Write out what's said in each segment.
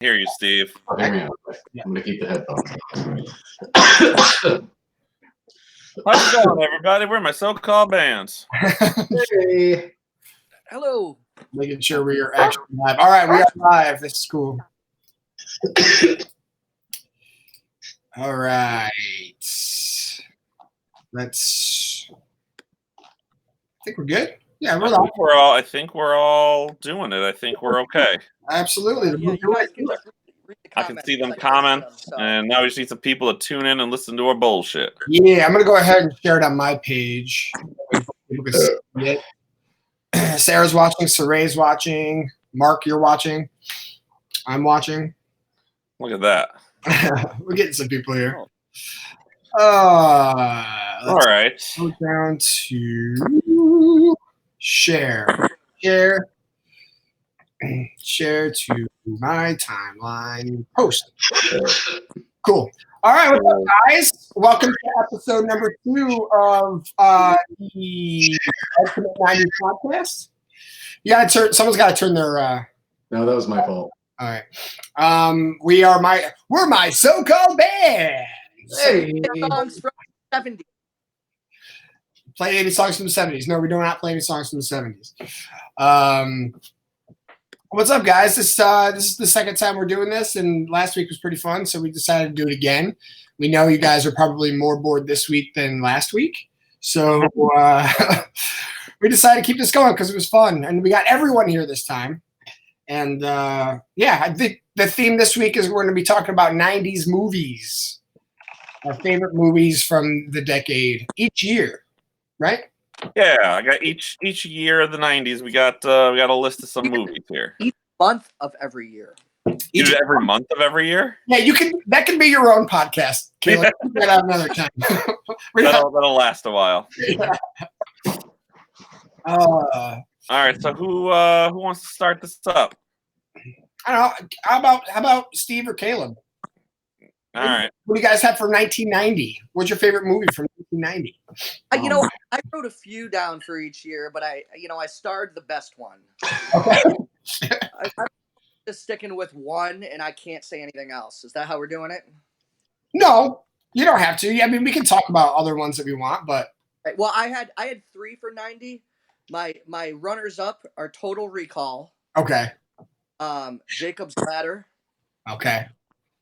Hear you, Steve. Oh, hear me out. I'm gonna keep the headphones. How's it going, everybody? We're my so-called bands. Hey. Hello. Making sure we are actually live. All right, we are live. This is cool. All right. Let's. I think we're good. Yeah, we're live. I think we're all doing it. I think we're okay. Absolutely. Yeah, you guys can just read the I comments. can see them I can comments, see them, so. and now we just need some people to tune in and listen to our bullshit. Yeah, I'm gonna go ahead and share it on my page. People can see it. Sarah's watching. Saray's watching. Mark, you're watching. I'm watching. Look at that. We're getting some people here. All right. Go down to share to my timeline post. Cool. All right, what's up, guys? Welcome to episode number 2 of the Ultimate 90s podcast. Someone's got to turn their. No, that was my fault. All right. We're my so-called band. Hey. Songs from the 70s. Play any songs from the 70s. No, we do not play any songs from the 70s. What's up, guys? This is the second time we're doing this, and last week was pretty fun, so we decided to do it again. We know you guys are probably more bored this week than last week, so we decided to keep this going because it was fun, and we got everyone here this time. And I think the theme this week is we're going to be talking about 90s movies, our favorite movies from the decade each year, right? Yeah, I got each year of the 90s. We got a list of some movies here. Each month of every year. You do it every month of every year? Yeah, you can. That can be your own podcast, Caleb. That out another time. That'll last a while. Yeah. All right, so who wants to start this up? I don't know. How about Steve or Caleb? All right. What do you guys have for 1990? What's your favorite movie from 1990? I wrote a few down for each year, but I starred the best one. Okay. I'm just sticking with one, and I can't say anything else. Is that how we're doing it? No, you don't have to. Yeah, I mean, we can talk about other ones that we want, but well, I had 3 for 90. My runners up are Total Recall. Okay. Jacob's Ladder. Okay.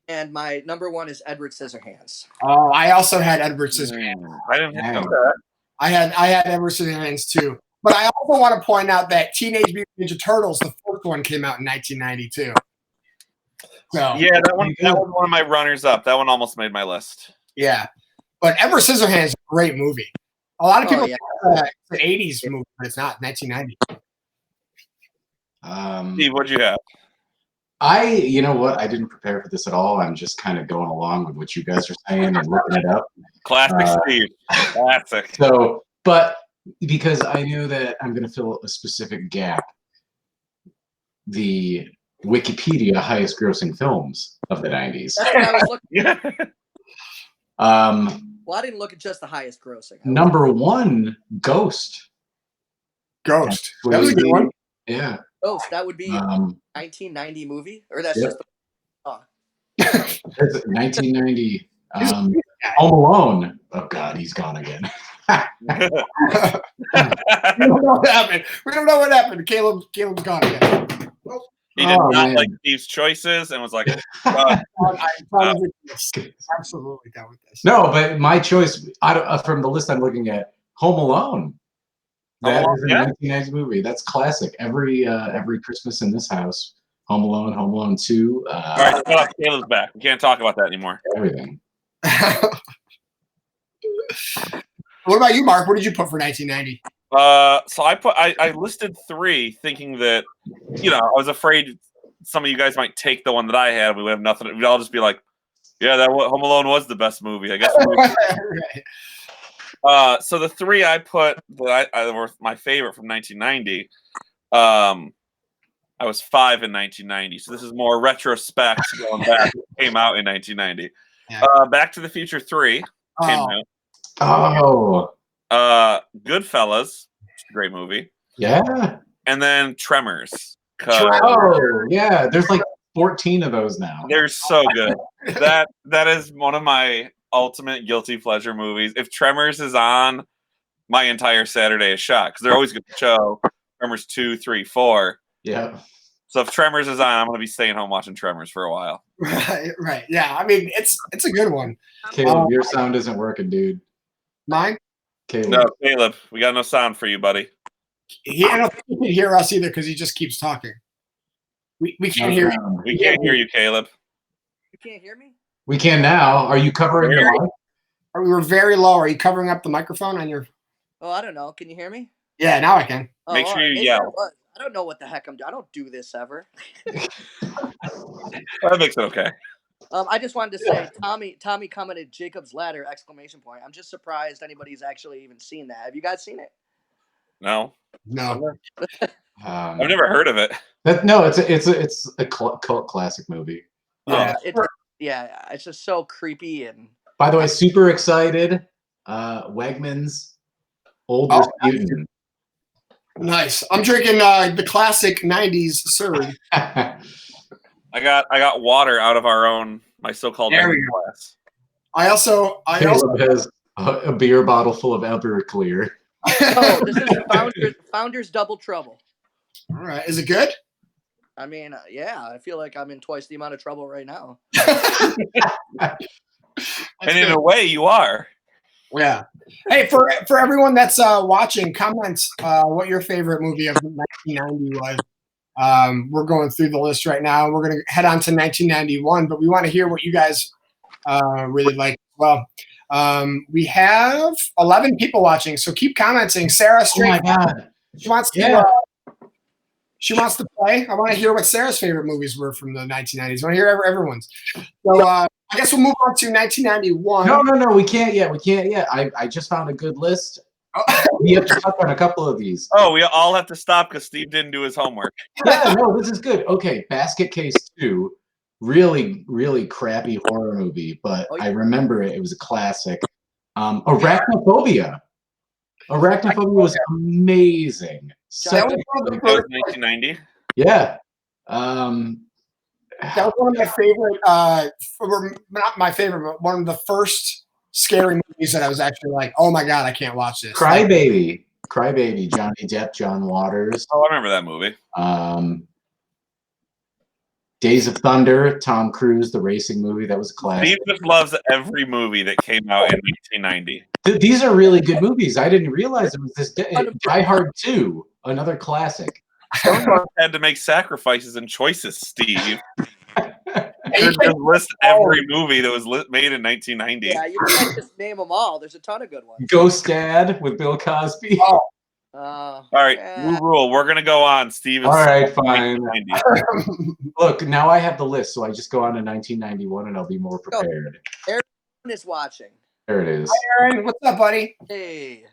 And my number 1 is Edward Scissorhands. Oh, I also had Edward Scissorhands. I didn't know that. I had Edward Scissorhands too. But I also want to point out that Teenage Mutant Ninja Turtles, the fourth one, came out in 1992. So yeah, that was one of my runners up. That one almost made my list. Yeah, but Edward Scissorhands is a great movie. A lot of people think it's an 80s movie, but it's not. 1990. Steve, what'd you have? You know what? I didn't prepare for this at all. I'm just kind of going along with what you guys are saying and looking it up. Classic Steve. Classic. So, but because I knew that I'm going to fill a specific gap, the Wikipedia highest grossing films of the 90s. That's what I was looking at. Well, I didn't look at just the highest grossing. Number 1, Ghost. Ghost. That was a good one. Yeah. Ghost. That would be 1990 movie, or that's just. That's 1990. Home Alone. Oh God, he's gone again. We don't know what happened. We don't know what happened. Caleb's gone again. He did not like Steve's choices and was like, I'm absolutely done with this. No, but my choice from the list I'm looking at, Home Alone. That is a 1990s movie. That's classic. Every Christmas in this house, Home Alone, Home Alone 2. All right, shut up. Caleb's back. We can't talk about that anymore. Everything. What about you, Mark? What did you put for 1990? So I listed 3, thinking that, I was afraid some of you guys might take the one that I had. We would have nothing. We'd all just be like, yeah, Home Alone was the best movie. I guess. Right. So the 3 I put that I were my favorite from 1990. I was 5 in 1990, so this is more retrospect going back. It came out in 1990. Yeah. Back to the Future 3 came out. Oh. Goodfellas, great movie. Yeah. And then Tremors. Oh, yeah. There's like 14 of those now. They're so good. That is one of my ultimate guilty pleasure movies. If Tremors is on, my entire Saturday is shot because they're always going to show Tremors 2, 3, 4. Yeah. So if Tremors is on, I'm going to be staying home watching Tremors for a while. Right. Yeah. I mean, it's a good one. Caleb, your sound isn't working, dude. Mine? Caleb. No, Caleb, we got no sound for you, buddy. I don't think he can hear us either because he just keeps talking. We can't hear you. We can't hear you, Caleb. You can't hear me? We can now. Are you covering the mic? We were very low. Are you covering up the microphone on your? Oh, I don't know. Can you hear me? Yeah, now I can. Oh, Make sure you maybe yell. I don't know what the heck I'm doing. I don't do this ever. That makes it okay. I just wanted to say, Tommy commented Jacob's Ladder ! I'm just surprised anybody's actually even seen that. Have you guys seen it? No. I've never heard of it. No, it's a cult classic movie. Yeah. It's just so creepy and. By the way, super excited. Wegmans, Old Rasputin. Nice. I'm drinking the classic 90s Surrey. I got water out of my so-called glass. I also Caleb has a beer bottle full of Everclear. Oh, this is Founders Double Trouble. All right. Is it good? I mean, yeah, I feel like I'm in twice the amount of trouble right now. And in a way, you are. Yeah. Hey, for everyone that's watching, comment what your favorite movie of 1990 was. We're going through the list right now. We're going to head on to 1991, but we want to hear what you guys really like. Well, we have 11 people watching, so keep commenting. Sarah, straight. Oh my God. She wants to. She wants to play. I want to hear what Sarah's favorite movies were from the 1990s. I want to hear everyone's. So I guess we'll move on to 1991. No, we can't yet. I just found a good list. We have to touch on a couple of these. Oh, we all have to stop because Steve didn't do his homework. Yeah, no, this is good. Okay, Basket Case 2. Really, really crappy horror movie, but I remember it. It was a classic. Arachnophobia. Arachnophobia was amazing. That was 1990. Yeah. That was one of my favorite, not my favorite, but one of the first scary movies that I was actually like, oh my God, I can't watch this. Crybaby, Johnny Depp, John Waters. Oh, I remember that movie. Days of Thunder, Tom Cruise, the racing movie. That was a classic. Steve just loves every movie that came out in 1990. These are really good movies. I didn't realize it was this. Die Hard 2, another classic. Someone had to make sacrifices and choices, Steve. You just list every movie that was made in 1990. Yeah, you can't just name them all. There's a ton of good ones. Ghost Dad with Bill Cosby. All right, new rule. We're gonna go on. Steve. All right, fine. Look, now I have the list, so I just go on to 1991, and I'll be more prepared. Aaron is watching. There it is. Hi, Aaron. What's up, buddy? Hey.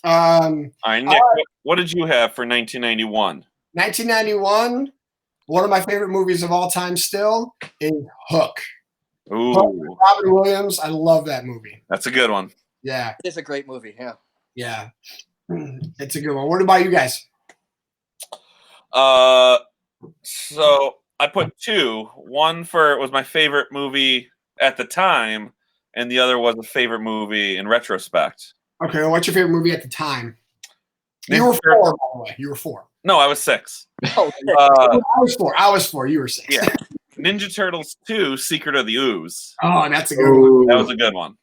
All right, Nick. What did you have for 1991? 1991. One of my favorite movies of all time still is Hook. Ooh. Hook with Robin Williams. I love that movie. That's a good one. Yeah. It's a great movie. Yeah. Yeah. It's a good one. What about you guys? So I put two. One was my favorite movie at the time, and the other was a favorite movie in retrospect. Okay, well, what's your favorite movie at the time? You were 4, by the way. You were 4. No, I was 6. Oh, I was 4. You were 6. Yeah. Ninja Turtles 2: Secret of the Ooze. Oh, that's a good one. That was a good one.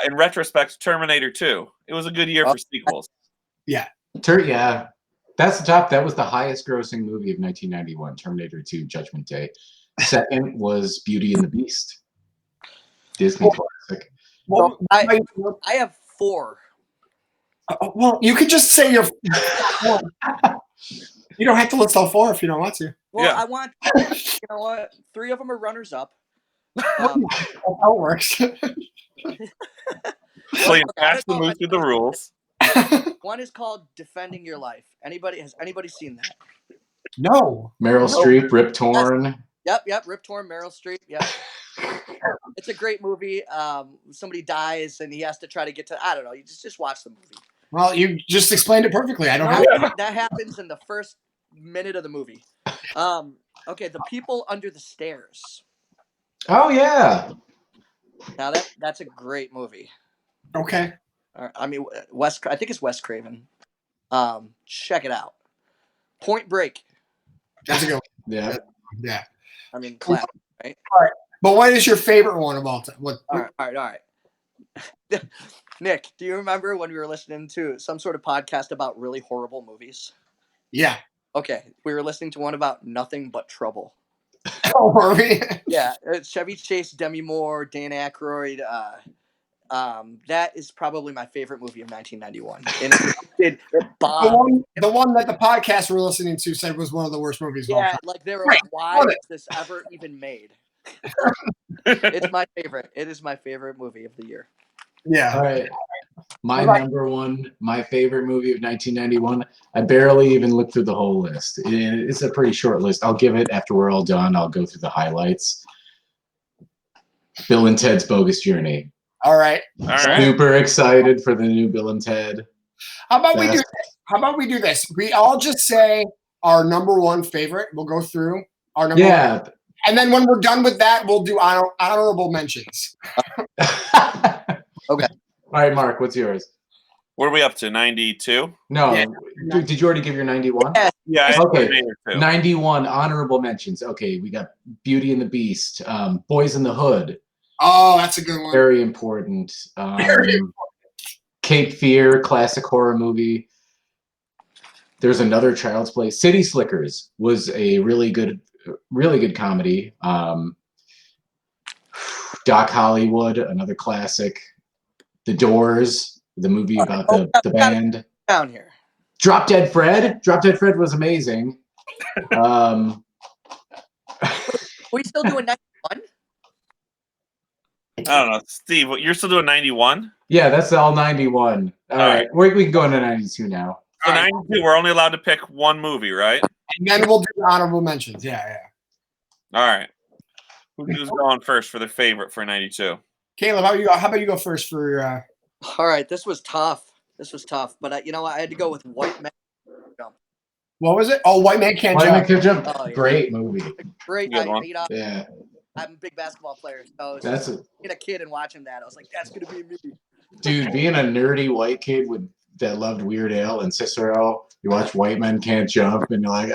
In retrospect, Terminator 2. It was a good year for sequels. Yeah. Yeah. That's the top. That was the highest grossing movie of 1991, Terminator 2, Judgment Day. Second was Beauty and the Beast. Disney classic. Well, I have 4. Well, you could just say you're 4. You don't have to list all 4 if you don't want to. Well, yeah. I want, you know what? 3 of them are runners up. That's how it works. Please pass the move through the rules. One is called Defending Your Life. Has anybody seen that? No. Meryl Streep, Rip Torn. Yep. Rip Torn, Meryl Streep. Yep. It's a great movie. Somebody dies and he has to try to get to. I don't know. You just watch the movie. Well, you just explained it perfectly. I don't have that happens in the first minute of the movie. Okay, The People Under the Stairs. Oh yeah. Now that's a great movie. Okay. I mean, I think it's Wes Craven. Check it out. Point Break. That's a good one. Yeah. Yeah. I mean, classic, right? All right. But what is your favorite one of all time? What? All right. Nick, do you remember when we were listening to some sort of podcast about really horrible movies? Yeah. Okay, we were listening to one about Nothing But Trouble. Oh, were we? Yeah, it's Chevy Chase, Demi Moore, Dan Aykroyd. That is probably my favorite movie of 1991. And it bombed. The one that the podcast we're listening to said was one of the worst movies of all Yeah, time. like they were like, why was this ever even made? It's my favorite. It is my favorite movie of the year. Yeah. All right. My number one, my favorite movie of 1991. I barely even looked through the whole list. It's a pretty short list. I'll give it after we're all done. I'll go through the highlights. Bill and Ted's Bogus Journey. All right. Super excited for the new Bill and Ted. How about we do this? How about we do this? We all just say our number one favorite. We'll go through our number one. And then when we're done with that, we'll do honorable mentions. Okay. All right, Mark, what's yours? What are we up to? 92? No. Yeah. Did you already give your 91? Yeah. Okay. 91 honorable mentions. Okay, we got Beauty and the Beast, Boys in the Hood. Oh, that's a good one. Very important. Cape Fear, classic horror movie. There's another Child's Play. City Slickers was a really good comedy. Doc Hollywood, another classic. The Doors, the movie about the band. Down here. Drop Dead Fred. Drop Dead Fred was amazing. We still doing 91? I don't know. Steve, you're still doing 91? Yeah, that's all 91. All right. We can go into 92 now. So 92, we're only allowed to pick one movie, right? And then we'll do the honorable mentions. Yeah. All right. Who's going first for their favorite for 92? Caleb, how about you go first for your... All right, this was tough. But I had to go with White Man. What was it? Oh, White Man Can't White Jump. Man Can't Jump. Oh, yeah. Great movie. Great. Yeah. I'm a big basketball player, so being a kid and watching that, I was like, that's gonna be me. Dude, being a nerdy white kid that loved Weird Al and Cicero, you watch White Men Can't Jump, and you're like,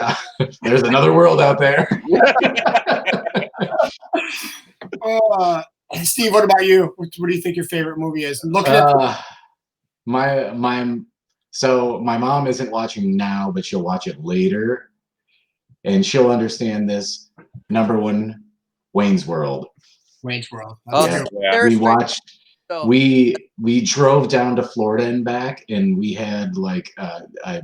there's another world out there. Steve, what about you? What do you think your favorite movie is? My mom isn't watching now, but she'll watch it later, and she'll understand this. Number one, Wayne's World. Wayne's World. Yeah. We watched. We drove down to Florida and back, and we had like a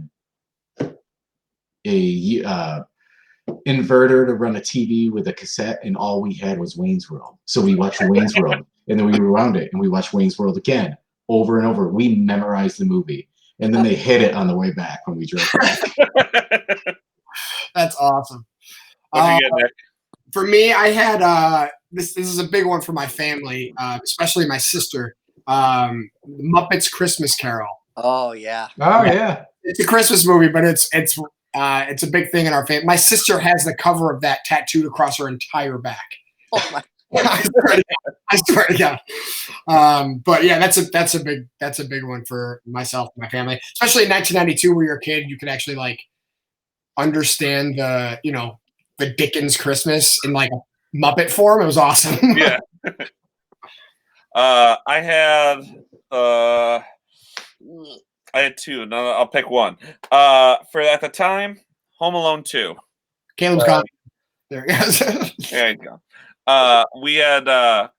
inverter to run a TV with a cassette, and all we had was Wayne's World. So we watched Wayne's World, and then we rewound it, and we watched Wayne's World again, over and over. We memorized the movie, and then they hit it on the way back when we drove back. That's awesome. What do you get, Nick? For me, I had this is a big one for my family, especially my sister. Muppets Christmas Carol. Oh yeah. Oh yeah. It's a Christmas movie, but it's a big thing in our family. My sister has the cover of that tattooed across her entire back. Oh my. I swear to God. But yeah, that's a big one for myself and my family, especially in 1992, where you're a kid, you can actually like understand the Dickens Christmas in like a Muppet form. It was awesome. Yeah. I had two. No, I'll pick one. For at the time, Home Alone 2. Caleb's gone. There he goes. There you go. We had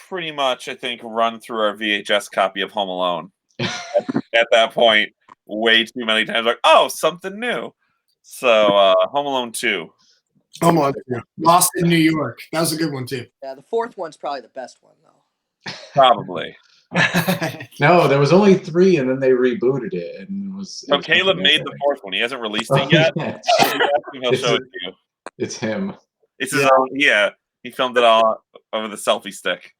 pretty much, I think, run through our VHS copy of Home Alone at that point way too many times. Like, oh, something new. So, Home Alone 2. Home Alone 2. Lost in New York. That was a good one too. Yeah, the fourth one's probably the best one though. Probably. No, there was only 3, and then they rebooted it, and it was. So Caleb made the fourth one. He hasn't released it yet. He'll show it to you. It's him. It's his own. Yeah, he filmed it all over the selfie stick.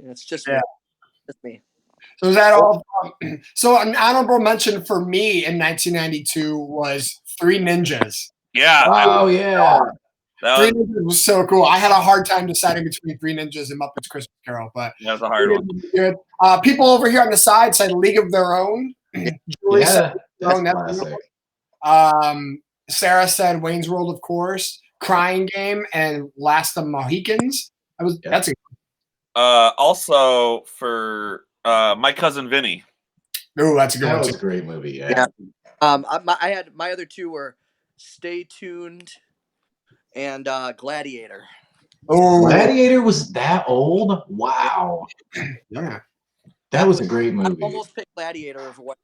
It's just me. So is that all? So an honorable mention for me in 1992 was Three Ninjas. Yeah. Oh yeah. Three Ninjas was so cool. I had a hard time deciding between Three Ninjas and Muppets Christmas Carol, but that was a hard one. Good. People over here on the side said League of Their Own. Julie said that's classic. Sarah said Wayne's World, of course. Crying Game and Last of the Mohicans. That's a also for My Cousin Vinny. Oh, that's a good That one. was a great movie. Yeah. I had my other two were Stay Tuned and Gladiator. Oh, Gladiator was that old? Wow. yeah. That was a great I movie. almost picked Gladiator over what.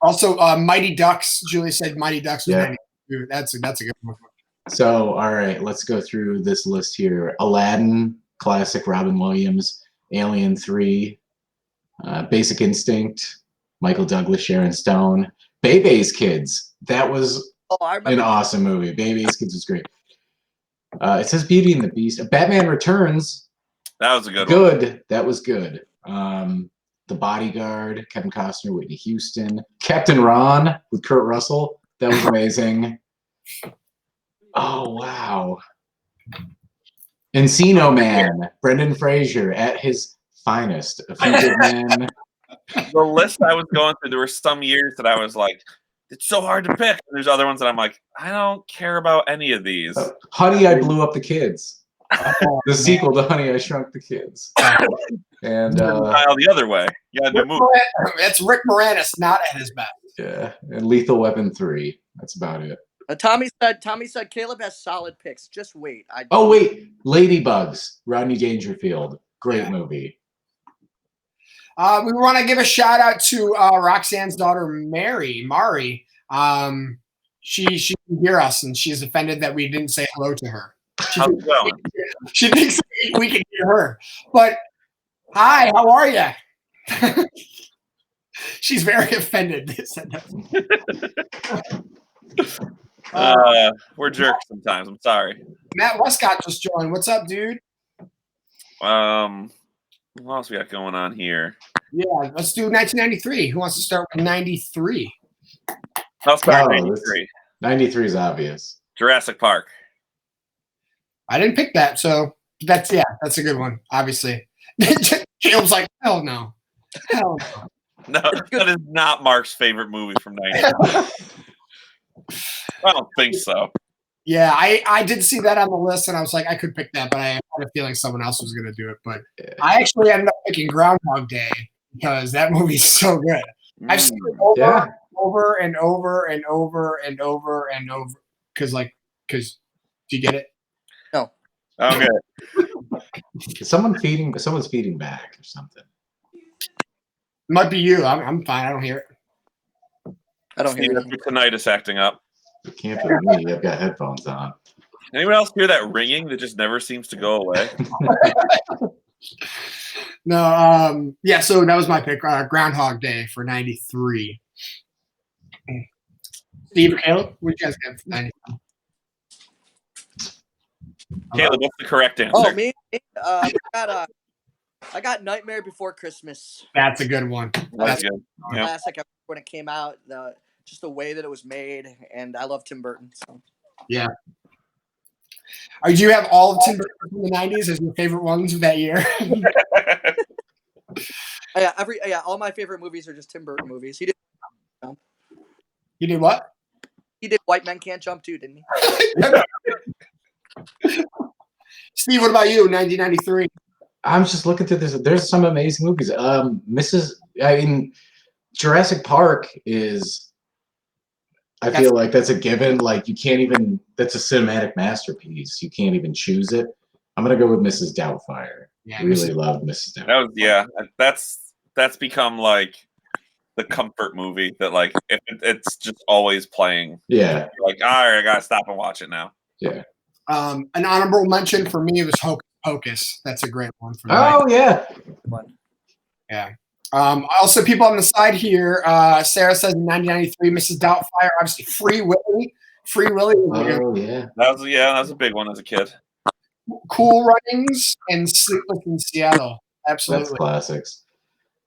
Also, Mighty Ducks. Julie said Mighty Ducks was 92. That's a good one. So, all right, let's go through this list here. Aladdin, classic Robin Williams. Alien 3, Basic Instinct, Michael Douglas, Sharon Stone. Bebe's Kids. That was an awesome movie. Bebe's Kids was great. It says Beauty and the Beast. Batman Returns. That was a good one. That was good. The Bodyguard, Kevin Costner, Whitney Houston. Captain Ron with Kurt Russell. That was amazing. Oh, wow. Encino Man, Brendan Fraser at his finest. A Few Good Men. The list I was going through, there were some years that I was like, it's so hard to pick. And there's other ones that I'm like, I don't care about any of these. Honey, I Blew Up the Kids. The sequel to Honey, I Shrunk the Kids. And the other way. Yeah, that's Rick Moranis not at his best. Yeah, and Lethal Weapon 3. That's about it. Tommy said Caleb has solid picks. Just wait. Oh wait, Ladybugs, Rodney Dangerfield. Great movie. We want to give a shout out to Roxanne's daughter, Mari. She can hear us, and she's offended that we didn't say hello to her. She thinks we can hear her. But hi, how are you? She's very offended. We're jerks sometimes. I'm sorry. Matt Westcott just joined. What's up, dude? What else we got going on here? Yeah, let's do 1993. Who wants to start with 93? I'll start 93. 93 is obvious. Jurassic Park. I didn't pick that, so that's a good one, obviously. Caleb's like, hell no. Hell no. No, that is not Mark's favorite movie from 93. I don't think so. Yeah, I did see that on the list, and I was like, I could pick that, but I had a feeling someone else was going to do it. But I actually ended up picking Groundhog Day because that movie's so good. I've seen it over and over and over and over and over. Because do you get it? No. Okay. Someone's feeding back or something. It might be you. I'm fine. I don't hear it. I don't hear it. Tinnitus acting up. It can't be me. I've got headphones on. Anyone else hear that ringing that just never seems to go away? No. Yeah. So that was my pick. Groundhog Day for 93. Steve or Caleb, what did you guys get for 93? Caleb, what's the correct answer? Oh, me? I got Nightmare Before Christmas. That's a good one. That's good. Yeah. Classic when it came out. Just the way that it was made, and I love Tim Burton. So. Yeah. Do you have all of Tim Burton from the 90s as your favorite ones of that year? All my favorite movies are just Tim Burton movies. He did. You did what? He did White Men Can't Jump too, didn't he? Steve, what about you? 1993. I'm just looking through this. There's some amazing movies. Jurassic Park is. I feel like that's a given. Like you can't even. That's a cinematic masterpiece. You can't even choose it. I'm gonna go with Mrs. Doubtfire. Yeah, I really love Mrs. Doubtfire. That's become like the comfort movie that like it's just always playing. Yeah. You're like, all right, I gotta stop and watch it now. Yeah. An honorable mention for me was Hocus Pocus. That's a great one for me. Oh yeah. Yeah. Also, people on the side here, Sarah says in 1993, Mrs. Doubtfire, obviously Free Willy. Free Willy. Oh yeah. That was a big one as a kid. Cool Runnings and Sleepless in Seattle. Absolutely. That's classics.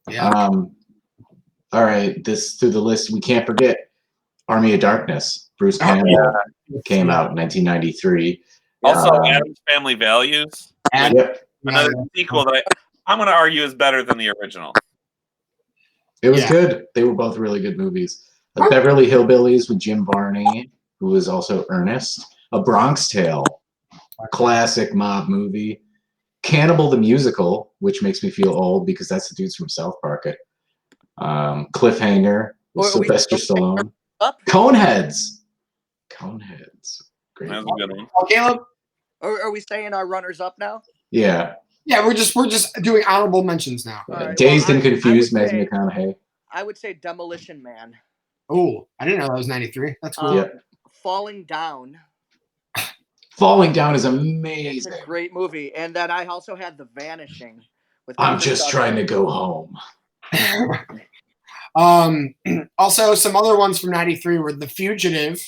Yeah. All right, through the list we can't forget Army of Darkness. Bruce Campbell came out in 1993. Also, Addams Family Values. Yep. Another sequel that I'm going to argue is better than the original. It was good. They were both really good movies. Beverly Hillbillies with Jim Varney, who was also Ernest. A Bronx Tale, classic mob movie. Cannibal the Musical, which makes me feel old because that's the dudes from South Park. Cliffhanger with Sylvester Stallone. Coneheads. Great. That's a good one. Oh, Caleb? Are we saying our runners up now? Yeah. Yeah, we're just doing honorable mentions now. Right, Dazed and Confused, Matthew McConaughey. I would say Demolition Man. Oh, I didn't know that was 93. That's cool. Yep. Falling Down. Falling Down is amazing. It's a great movie. And then I also had The Vanishing. I'm just trying to go home. Also, some other ones from 93 were The Fugitive.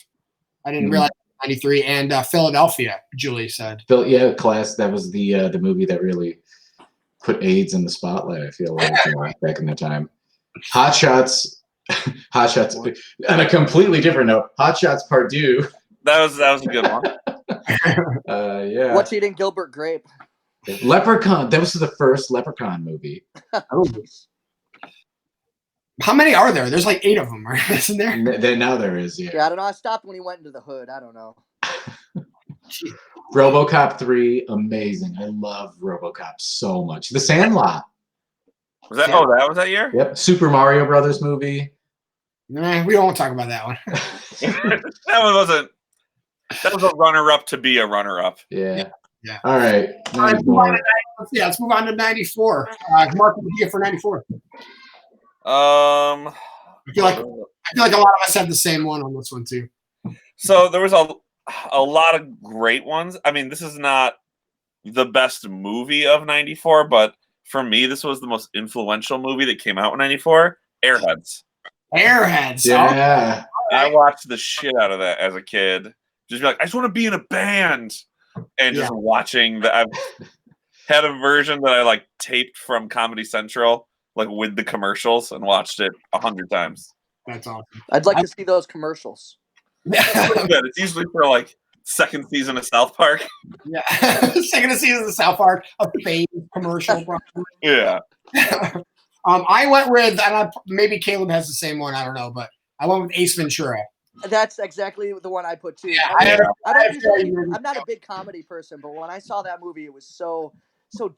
I didn't realize 93, and Philadelphia, Julie said. Yeah, Class, that was the movie that really put AIDS in the spotlight, I feel like, back in the time. Hot Shots, on a completely different note, Hot Shots Part 2. That was a good one. Yeah. What's Eating Gilbert Grape? Leprechaun. That was the first Leprechaun movie. How many are there? There's like 8 of them, isn't there? Now there is, Yeah, I don't know. I stopped when he went into the hood. I don't know. RoboCop 3, amazing. I love RoboCop so much. The Sandlot. Was that? Oh, that was that year. Yep. Super Mario Brothers movie. Nah, we won't talk about that one. That one wasn't. That was a runner-up to be a runner-up. Yeah. Yeah. All right. Let's move on to 94. Mark, what did you get for 94? I feel like a lot of us have the same one on this one too. So there was a lot of great ones. I mean, this is not the best movie of 94, but for me, this was the most influential movie that came out in 94. Airheads. Yeah. I watched the shit out of that as a kid. Just be like, I just want to be in a band. And just watching that. I've had a version that I like taped from Comedy Central, like with the commercials, and watched it 100 times. That's awesome. I'd like to see those commercials. It's usually for like second season of South Park. Yeah. Second season of South Park, a fame commercial. Yeah. I went with, and maybe Caleb has the same one, I don't know, but I went with Ace Ventura. That's exactly the one I put too. Yeah, I'm not a big comedy person, but when I saw that movie, it was so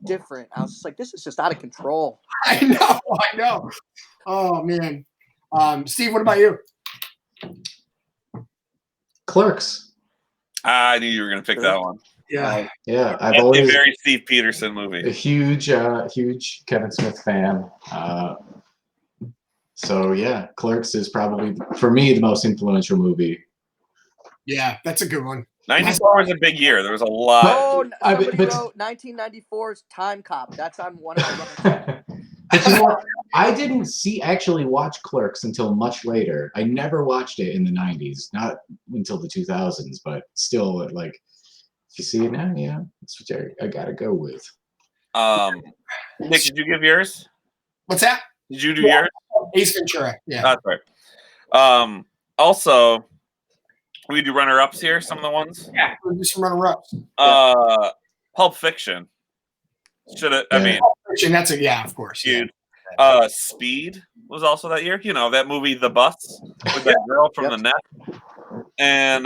different. I was just like, this is just out of control. I know. Oh man. Steve, what about you? Clerks. I knew you were going to pick that one. Yeah. Yeah. I've That's always a very Steve Peterson movie. a huge Kevin Smith fan. So yeah, Clerks is probably for me the most influential movie. Yeah, that's a good one. 94 was a big year. There was a lot. Oh, somebody wrote 1994's Time Cop. That's on one of my But you know what? I didn't actually watch Clerks until much later. I never watched it in the 90s, not until the 2000s, but still, like, if you see it now, yeah, that's what I gotta go with. Nick, did you give yours? What's that? Did you do yours? Ace Ventura. Yeah. That's right. Also, we do runner-ups here. Some of the ones. Yeah, we'll do some runner-ups. Pulp Fiction. I mean, Pulp Fiction. That's of course. Dude. Speed was also that year. You know that movie, The Bus, with that girl from the net, and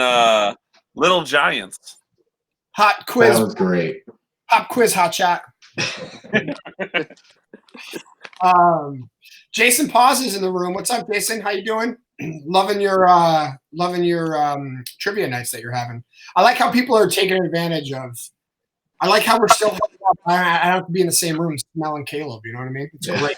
Little Giants. Hot quiz. That was great. Pop quiz, hot shot. Jason Paz is in the room. What's up, Jason? How you doing? Loving your trivia nights that you're having. I like how people are taking advantage of. I like how we're still. I have to be in the same room smelling Caleb. You know what I mean? It's great.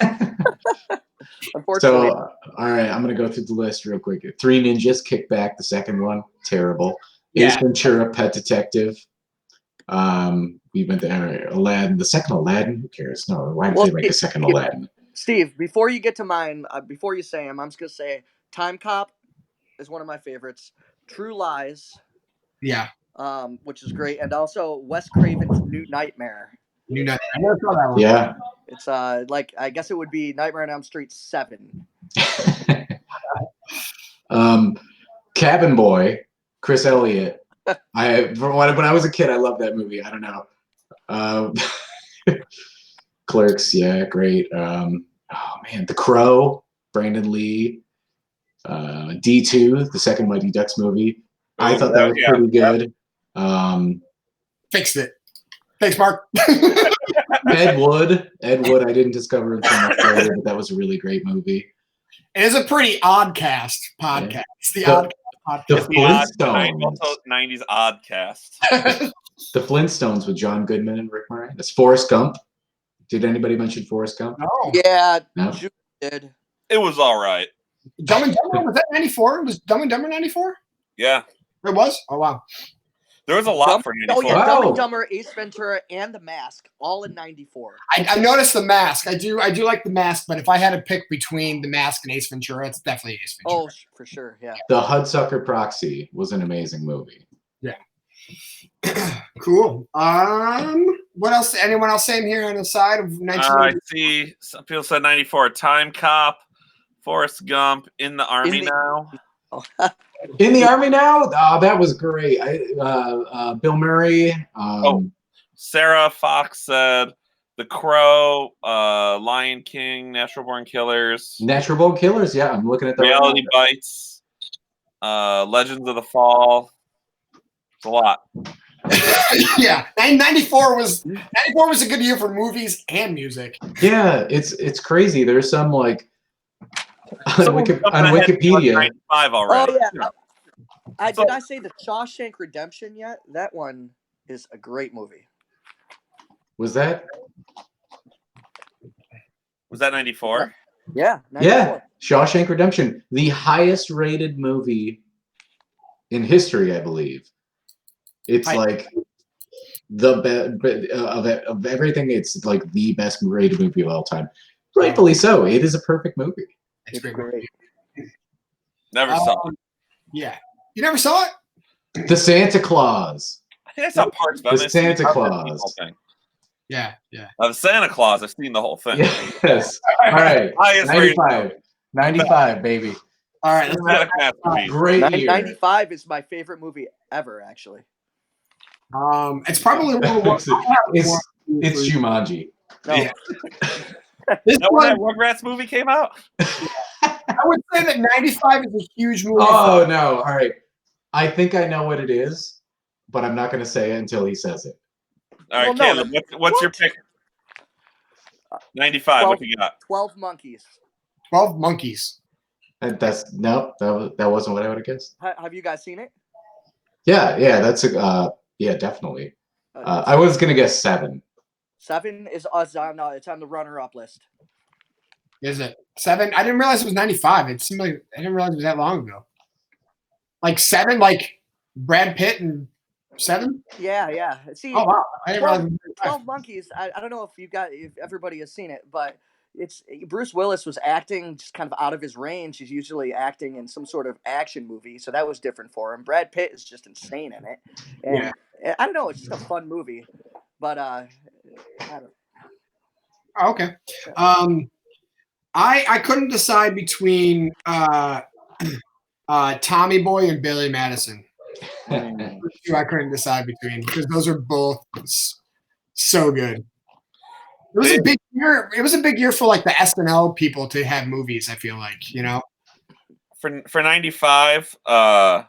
Unfortunately. So, all right, I'm gonna go through the list real quick. Three Ninjas, Kick Back, the second one, terrible. Yeah. Ace Ventura, Pet Detective. We went there. Aladdin, the second Aladdin. Who cares? No, why did they make a second Aladdin? Steve, before you get to mine, before you say them, I'm just gonna say Time Cop is one of my favorites. True Lies. Yeah. Which is great, and also Wes Craven's New Nightmare. New Nightmare. I never saw that one. Yeah. It's like I guess it would be Nightmare on Elm Street 7. Cabin Boy, Chris Elliott. When I was a kid, I loved that movie. I don't know. Clerks, yeah, great. Oh man, The Crow, Brandon Lee. D2, the second Mighty Ducks movie. I thought that was pretty good. Fixed it. Thanks, Mark. Ed Wood, I didn't discover until much later, but that was a really great movie. It is a pretty odd cast podcast. Yeah. It's the odd podcast. The It's the odd, Flintstones. 90s odd cast. The Flintstones with John Goodman and Rick Moranis. Forrest Gump. Did anybody mention Forrest Gump? No. Yeah, No? Jude did. It was all right. Dumb and Dumber, was that 94? Was Dumb and Dumber 94? Yeah. It was? Oh, wow. There was a lot for 94. Oh yeah, Wow. Dumb and Dumber, Ace Ventura, and The Mask, all in '94. I noticed The Mask. I do like The Mask, but if I had to pick between The Mask and Ace Ventura, it's definitely Ace Ventura. Oh, for sure, yeah. The Hudsucker Proxy was an amazing movie. Yeah. Cool. What else? Anyone else saying here on the side of 1990? I see some people said 94. Time Cop, Forrest Gump, In the Army Now. In the Army Now? Oh, that was great. Bill Murray. Sarah Fox said The Crow, Lion King, Natural Born Killers, Natural Born Killers. Yeah, I'm looking at that. Reality Bites, Legends of the Fall. It's a lot. Yeah, 94 was a good year for movies and music. Yeah, it's crazy. There's some like on Someone Wikipedia. 95 already. Oh yeah. Did I say The Shawshank Redemption yet? That one is a great movie. Was that? Was that 94? Yeah. 94. Yeah, Shawshank Redemption, the highest rated movie in history, I believe. It's like the best of everything. It's like the best rated movie of all time. Rightfully so. It is a perfect movie. It's great. Never saw it. Yeah, you never saw it? The Santa Claus. I think I saw parts of it. The Santa Claus. Yeah. The Santa Claus. I've seen the whole thing. Yes. All right. Highest rated 95. 95, baby. All right. Cinematic masterpiece. Great year. 95 is my favorite movie ever, actually. It's probably It's Jumanji. No. Yeah. This That when that one, Rugrats movie came out? I would say that 95 is a huge movie. Oh no! All right. I think I know what it is, but I'm not going to say it until he says it. All right, Well, no, Caleb, what's your pick? 95. What you got? 12 Monkeys. 12 Monkeys. That wasn't what I would have guessed. Have you guys seen it? Yeah, that's definitely. I was going to guess 7. 7 is us on. It's on the runner-up list. Is it 7? I didn't realize it was 95. It seemed like I didn't realize it was that long ago. Like 7, like Brad Pitt and 7. Yeah. See, Oh wow, I didn't realize. 12 Monkeys. I don't know if everybody has seen it, but it's Bruce Willis was acting just kind of out of his range. He's usually acting in some sort of action movie, so that was different for him. Brad Pitt is just insane in it, and I don't know. It's just a fun movie, but I don't. Oh, okay. I couldn't decide between Tommy Boy and Billy Madison. Two I couldn't decide between because those are both so good. It was a big year. It was a big year for like the SNL people to have movies. I feel like, you know. For 95, it's a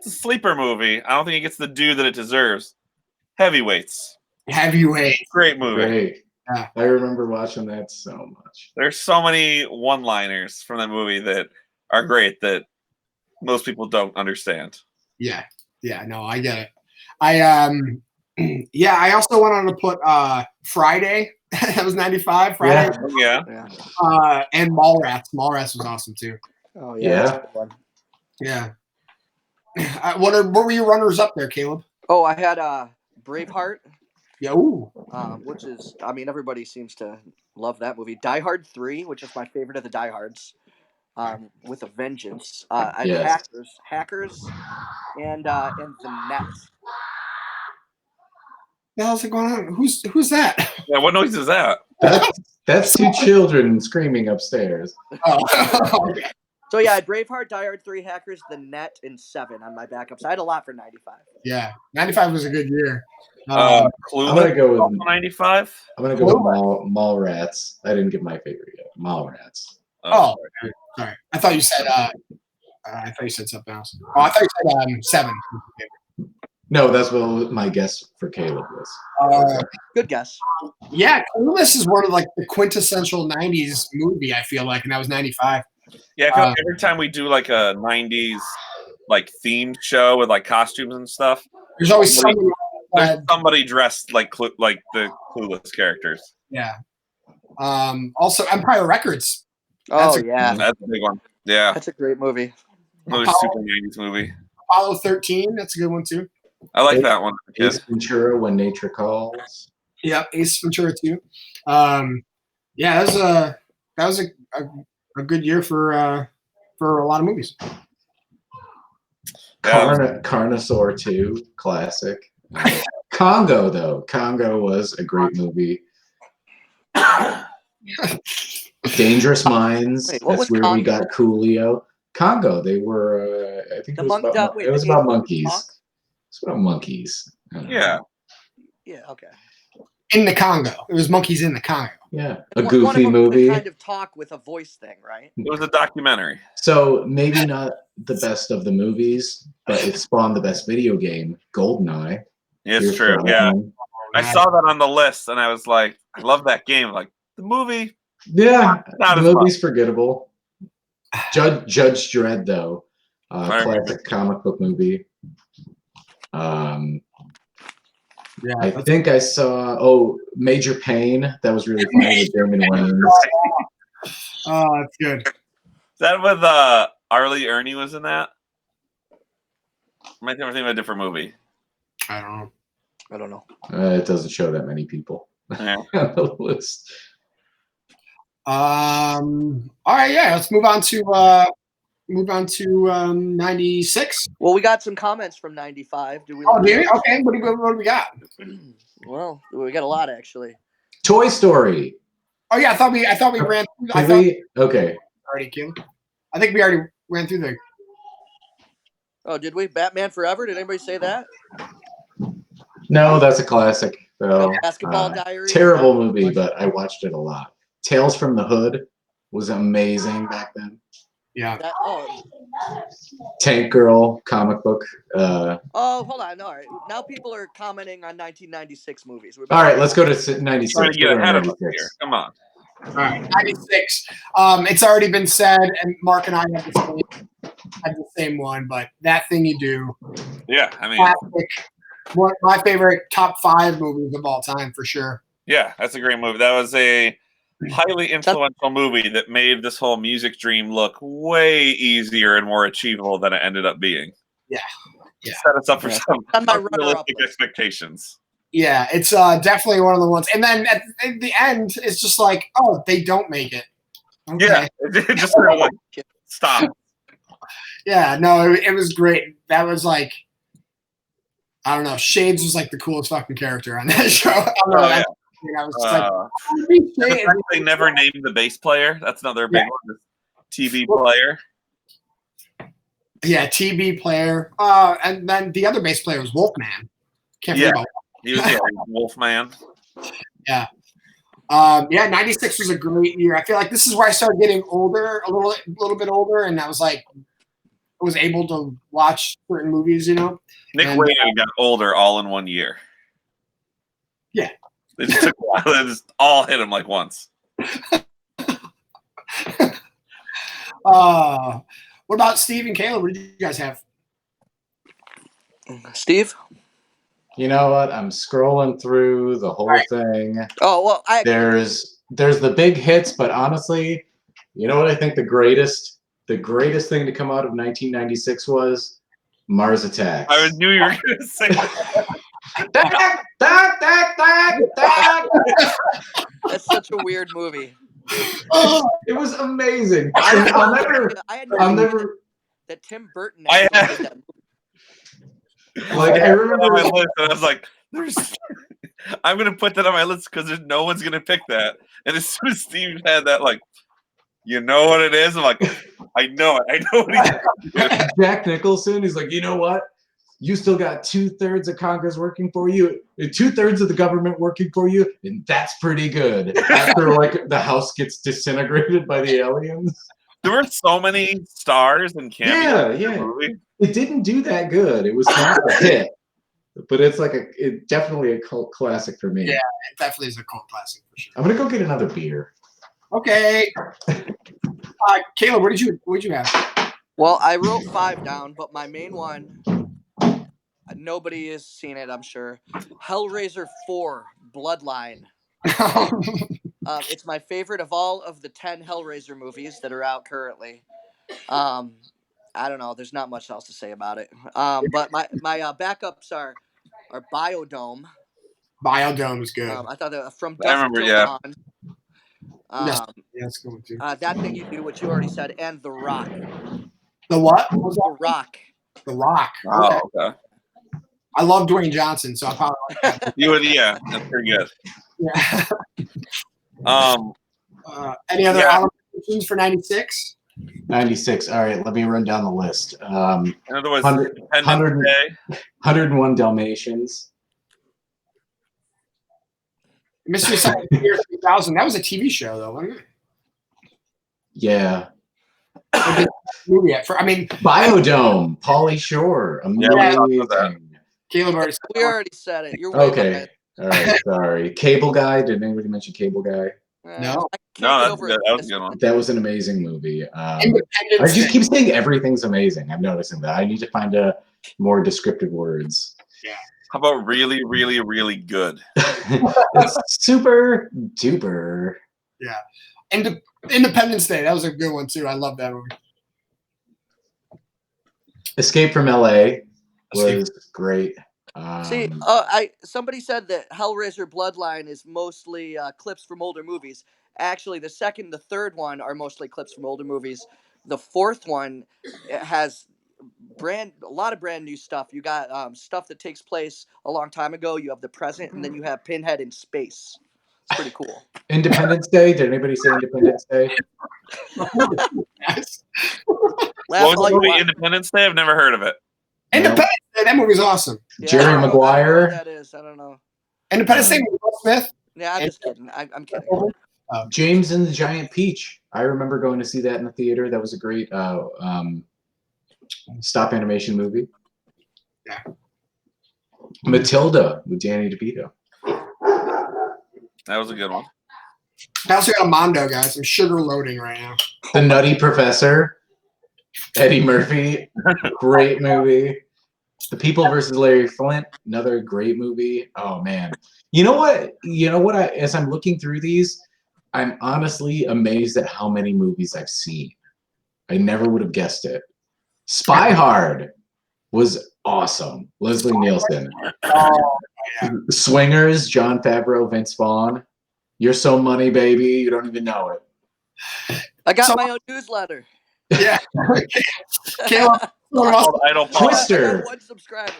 sleeper movie. I don't think it gets the due that it deserves. Heavyweights. Heavyweight. Great movie. Great. Yeah. I remember watching that so much. There's so many one-liners from that movie that are great that most people don't understand. Yeah. No, I get it. I also went on to put Friday. That was 95. Friday. Yeah. And Mallrats. Mallrats was awesome too. Oh Yeah. That's a good one. Yeah. What were your runners up there, Caleb? Oh, I had Braveheart. Yeah. Ooh. Which is, everybody seems to love that movie. Die Hard 3, which is my favorite of the Die Hards, with a vengeance. I had Hackers, and The Net. The hell's going on? Who's that? Yeah, what noise is that? That's 2 children screaming upstairs. Oh. Okay. So yeah, I had Braveheart, Die Hard 3, Hackers, The Net, and Seven on my backups. I had a lot for 95. Yeah, 95 was a good year. I'm Clueless. gonna go with 95. I'm gonna go with Mallrats. I didn't get my favorite yet. Mallrats. Oh, sorry. I thought you said. I thought you said something else. Oh, I thought you said Seven. No, that's what my guess for Caleb was. Good guess. Yeah, Clueless is one of like the quintessential '90s movie. I feel like, and that was '95. Yeah, I feel like every time we do like a 90s like themed show with like costumes and stuff, There's always somebody dressed like the Clueless characters. Yeah. Also, Empire Records. That's That's a big one. Yeah, that's a great movie. Another super 90s movie. Apollo 13. That's a good one too. I like that one. Ace Ventura, When Nature Calls. Yeah, Ace Ventura too. Yeah, that was a good year for a lot of movies. Carnosaur 2, classic. Congo, though. Congo was a great movie. Dangerous Minds. Wait, what That's was where Congo? we got Coolio. Congo. They were. I think it was about monkeys. It's about monkeys. Yeah. Yeah. Okay. In the Congo. It was monkeys in the Congo. Yeah, a One of goofy them movie. Kind of talk with a voice thing, right? It was a documentary. So maybe not the best of the movies, but it spawned the best video game, GoldenEye. It's true. Yeah, I saw that on the list, and I was like, I love that game. Like the movie. Yeah, not the as movie's much. forgettable. Judge Dredd, though, classic comic book movie. Yeah, I think I saw Major Pain. That was really funny with Damon Wayans. Oh, that's good. Is that with Arlie Ernie was in that? Am I thinking of a different movie? I don't know. It doesn't show that many people Yeah. on the list. All right, yeah. Let's move on to 96. Well, we got some comments from 95. Do we? Oh, did we? Okay. What do we got? Well, we got a lot actually. Toy Story. Oh yeah, I thought we ran through. Okay. Already, Kim. I think we already ran through the. Oh, did we? Batman Forever? Did anybody say that? No, that's a classic. So, Basketball Diaries. terrible movie, but I watched it a lot. Tales from the Hood was amazing back then. Yeah. Tank Girl comic book. Oh, hold on. All right. Now people are commenting on 1996 movies. All right, let's go to 96. Trying to get ahead of us here. Come on. All right, 96. It's already been said, and Mark and I have the same one, but That Thing You Do. Yeah, I mean, classic. One of my favorite top 5 movies of all time, for sure. yeah, that's a great movie. That was a highly influential movie that made this whole music dream look way easier and more achievable than it ended up being. Yeah. Set us up for some unrealistic expectations. Yeah, it's definitely one of the ones. And then at the end, it's just like, oh, they don't make it. Okay. Yeah, it just sort of like stop. Yeah, no, it was great. That was like, I don't know. Shades was like the coolest fucking character on that show. I don't know. I was just like, they never named the bass player. That's another big one. TB player. Yeah, TB player. And then the other bass player was Wolfman. Can't forget about he was Wolfman. Yeah. 96 was a great year. I feel like this is where I started getting older, a little bit older, and I was like, I was able to watch certain movies, you know. Nick Wayne got older all in 1 year. Yeah. It just took a while. It just all hit him like once. What about Steve and Caleb? What did you guys have? Steve? You know what? I'm scrolling through the whole thing. Oh, well, there's the big hits, but honestly, you know what I think the greatest thing to come out of 1996 was? Mars Attacks. I knew you were going to say that. That's such a weird movie. It was amazing. I'll never that Tim Burton I did that movie. Like I remember on my list, and I was like, I'm gonna put that on my list because no one's gonna pick that. And as soon as Steve had that, like, you know what it is? I'm like, I know it. I know what he's Jack Nicholson is like, you know what? You still got 2/3 of Congress working for you, and 2/3 of the government working for you, and that's pretty good. After like the house gets disintegrated by the aliens. There were so many stars and cameos. Yeah, in the yeah. movie. It didn't do that good. It was not a hit, but it's like definitely a cult classic for me. Yeah, it definitely is a cult classic for sure. I'm gonna go get another beer. Okay. Caleb, what did you have? Well, I wrote 5 down, but my main one, nobody has seen it, I'm sure. Hellraiser 4, Bloodline. It's my favorite of all of the 10 Hellraiser movies that are out currently. I don't know. There's not much else to say about it. But my backups are Biodome. Biodome is good. I thought that From I Dusk remember, Till yeah. Dawn. Yeah, that's good one too. That Thing You Do, which you already said, and The Rock. The what? What was The that? Rock. The Rock. Oh, okay. I love Dwayne Johnson, so I probably like that. Yeah, that's pretty good. Yeah. Any other Yeah. honorable mentions for 96? 96. All right, let me run down the list. In other words, 100 Independence Day. 101 Dalmatians. Mystery Science Theater 3000. That was a TV show, though, wasn't it? Yeah. Movie yet. I mean, Biodome. Pauly Shore. Yeah, we talked about that. Amazing. Caleb already said We that. already said it. You're way Okay. behind. All right. Sorry. Cable Guy. Did anybody mention Cable Guy? No. I can't No, get that's over good. it. That was a good one. That was an amazing movie. I Independence just Day. keep saying everything's amazing. I'm noticing that. I need to find more descriptive words. How about really, really, really good? It's super duper. Yeah. Independence Day. That was a good one, too. I love that movie. Escape from LA was great. See, somebody said that Hellraiser Bloodline is mostly clips from older movies. Actually, the second, the third one are mostly clips from older movies. The fourth one has a lot of brand new stuff. You got stuff that takes place a long time ago. You have the present, and then you have Pinhead in space. It's pretty cool. Independence Day. Did anybody say Independence Day? Yes. What was the movie Independence Day? I've never heard of it. Independence Day. That movie's awesome. Yeah, Jerry I don't know Maguire. what that is. I don't know. Independence Day with Will Smith. Yeah, I'm just kidding. I'm kidding. James and the Giant Peach. I remember going to see that in the theater. That was a great stop animation movie. Yeah. Matilda with Danny DeVito. That was a good one. I also got a Mondo, guys. I'm sugar loading right now. The Nutty Professor. Eddie Murphy. Great movie. The People versus Larry Flint. Another great movie. Oh man. You know what? As I'm looking through these, I'm honestly amazed at how many movies I've seen. I never would have guessed it. Spy Hard was awesome. Leslie Nielsen. Oh, yeah. Swingers, Jon Favreau, Vince Vaughn. You're so money, baby. You don't even know it. I got my own newsletter. Yeah. Caleb, Called Idle Paul. Twister. I got 1 subscriber.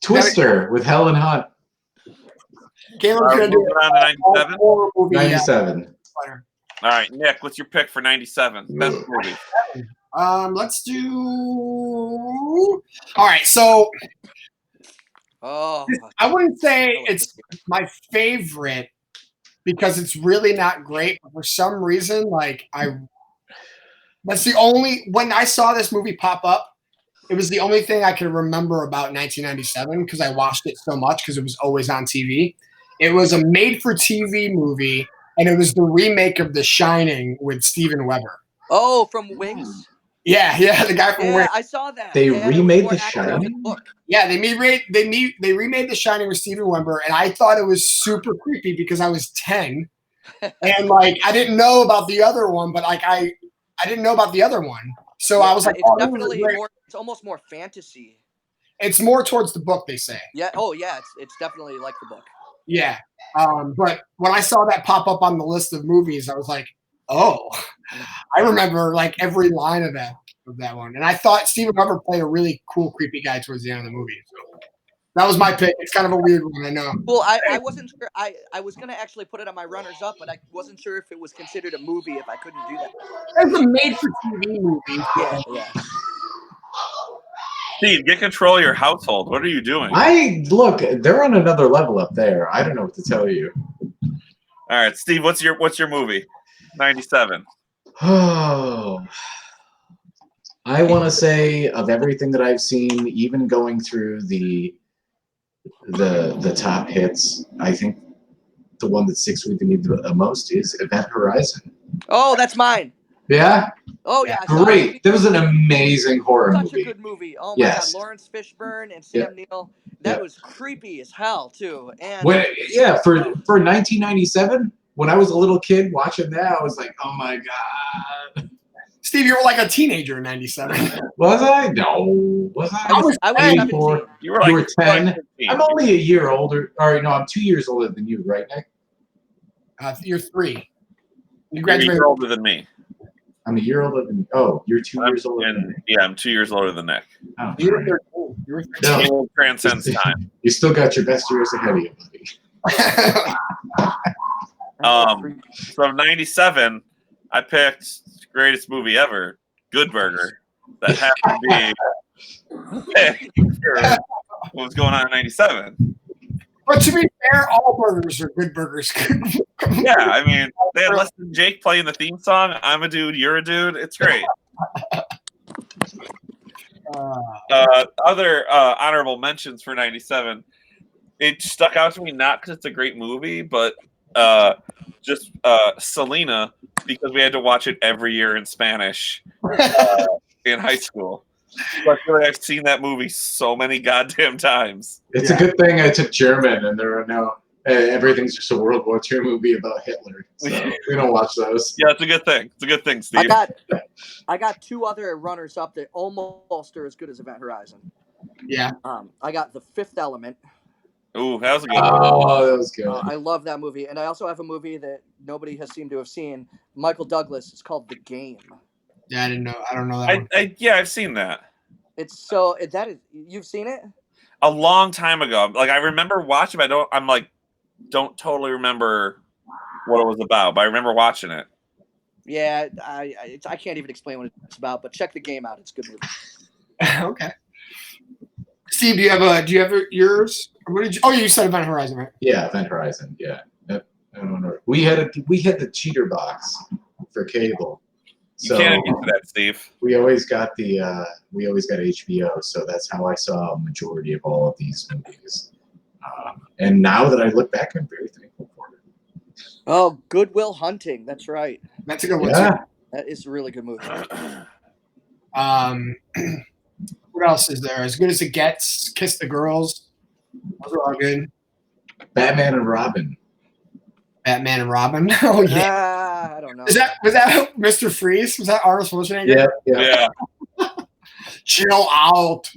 Twister with Helen Hunt. Caleb's going to do moving on to 97. horror movie. 97. All right, Nick, what's your pick for 97? Best movie. Let's do. All right, so Oh, I wouldn't say I like it's this game. my favorite because it's really not great. But for some reason, that's the only when I saw this movie pop up. It was the only thing I can remember about 1997 because I watched it so much because it was always on TV. It was a made-for-TV movie, and it was the remake of The Shining with Steven Weber. Oh, from Wings. Yeah, the guy from Yeah, Wings. I saw that. They Yeah, it was remade more The accurate to the Shining? book. Yeah, they remade The Shining with Steven Weber, and I thought it was super creepy because I was 10, and I didn't know about the other one, but I didn't know about the other one, so I was like, it's oh, this is definitely great. more. It's almost more fantasy. It's more towards the book, they say. Yeah. Oh, yeah. It's definitely like the book. Yeah, but when I saw that pop up on the list of movies, I was like, oh, I remember every line of that one, and I thought Steven Weber played a really cool, creepy guy towards the end of the movie. So. That was my pick. It's kind of a weird one, I know. Well, I wasn't sure. I was gonna actually put it on my runners up, but I wasn't sure if it was considered a movie if I couldn't do that. It's a made-for-TV movie. Yeah. Steve, get control of your household. What are you doing? Look, they're on another level up there. I don't know what to tell you. All right, Steve, what's your movie? 97. Oh, I want to say of everything that I've seen, even going through the top hits, I think the one that sticks with me the most is Event Horizon. Oh, that's mine. Yeah. Oh yeah. I saw Great. it. That was an amazing horror Such movie. a good movie. Oh my Yes. God, Lawrence Fishburne and Sam Neill. That was creepy as hell too. And for 1997, when I was a little kid watching that, I was like, oh my God. Steve, you were like a teenager in 97. Was I? No. Was I? I was 84. 17. You were 10. like 15. I'm only a year older. Or no, I'm 2 years older than you, right, Nick? You're 3. You You're a graduated. year older than me. I'm a year older than. Oh, you're 2 years older than me. Yeah, I'm 2 years older than Nick. Oh, You were 13. You were 13. no. It transcends time. You still got your best years ahead of you, buddy. From 97, I picked the greatest movie ever, Good Burger. That happened to be for what was going on in 97. But to be fair, all burgers are good burgers. Yeah, I mean, they had Less Than Jake playing the theme song. I'm a dude, you're a dude. It's great. Other honorable mentions for 97. It stuck out to me not because it's a great movie, but just Selena, because we had to watch it every year in Spanish in high school. So I feel like I've seen that movie so many goddamn times. It's a good thing I took German, and there are no. Everything's just a World War II movie about Hitler, so we don't watch those. Yeah, it's a good thing. It's a good thing, Steve. I got 2 other runners up that almost are as good as Event Horizon. Yeah. I got The Fifth Element. Ooh, that was a good one. Oh, that was good. I love that movie, and I also have a movie that nobody has seemed to have seen. Michael Douglas. It's called The Game. Yeah, I didn't know. I don't know that one. I've seen that. You've seen it? A long time ago. Like I remember watching, but don't totally remember what it was about, but I remember watching it. Yeah, I can't even explain what it's about, but check The Game out. It's a good movie. Okay. Steve, do you have yours? What did you? Oh, you said Event Horizon, right? Yeah, Event Horizon. Yeah. I don't know. We had the cheater box for cable. You can't get to that, Steve. We always got HBO, so that's how I saw a majority of all of these movies. And now that I look back, I'm very thankful for it. Oh, Good Will Hunting. That's right. That's a good one. Yeah. Too. That is a really good movie. What else is there? As Good as It Gets, Kiss the Girls. Those are all good. Batman and Robin. Batman and Robin. Oh yeah. I don't know. Was that Mr. Freeze? Was that Arnold Schwarzenegger? Yeah. Chill out.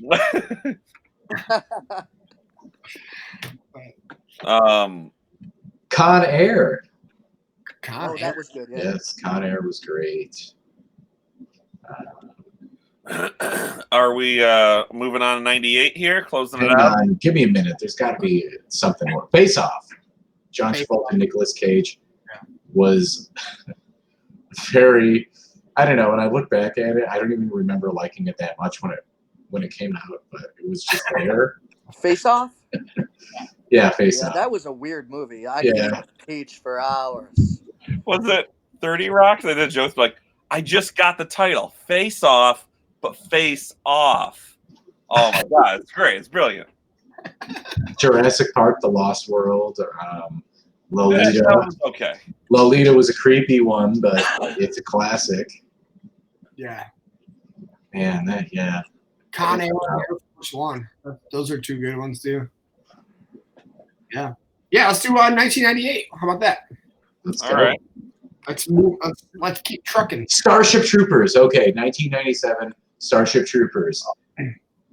Con Air. That was good. Yeah. Yes, Con Air was great. Are we moving on to 98 here? Closing it Hang out? on, give me a minute. There's got to be something more. Face Off. John Travolta and Nicolas Cage was very. I don't know. When I look back at it, I don't even remember liking it that much when it came out, but it was just there. Face Off? Yeah, Face Off. That was a weird movie. I could teach for hours. Was it 30 Rock? They did jokes like, I just got the title, Face Off, but Face Off. Oh my God, it's great. It's brilliant. Jurassic Park, The Lost World, Lolita. That was okay. Lolita was a creepy one, but it's a classic. Yeah. Man, Con Air, Air Force One. Those are 2 good ones too. Yeah. Yeah, let's do 1998. How about that? Let's All right. Let's move. Let's keep trucking. Starship Troopers. Okay, 1997. Starship Troopers.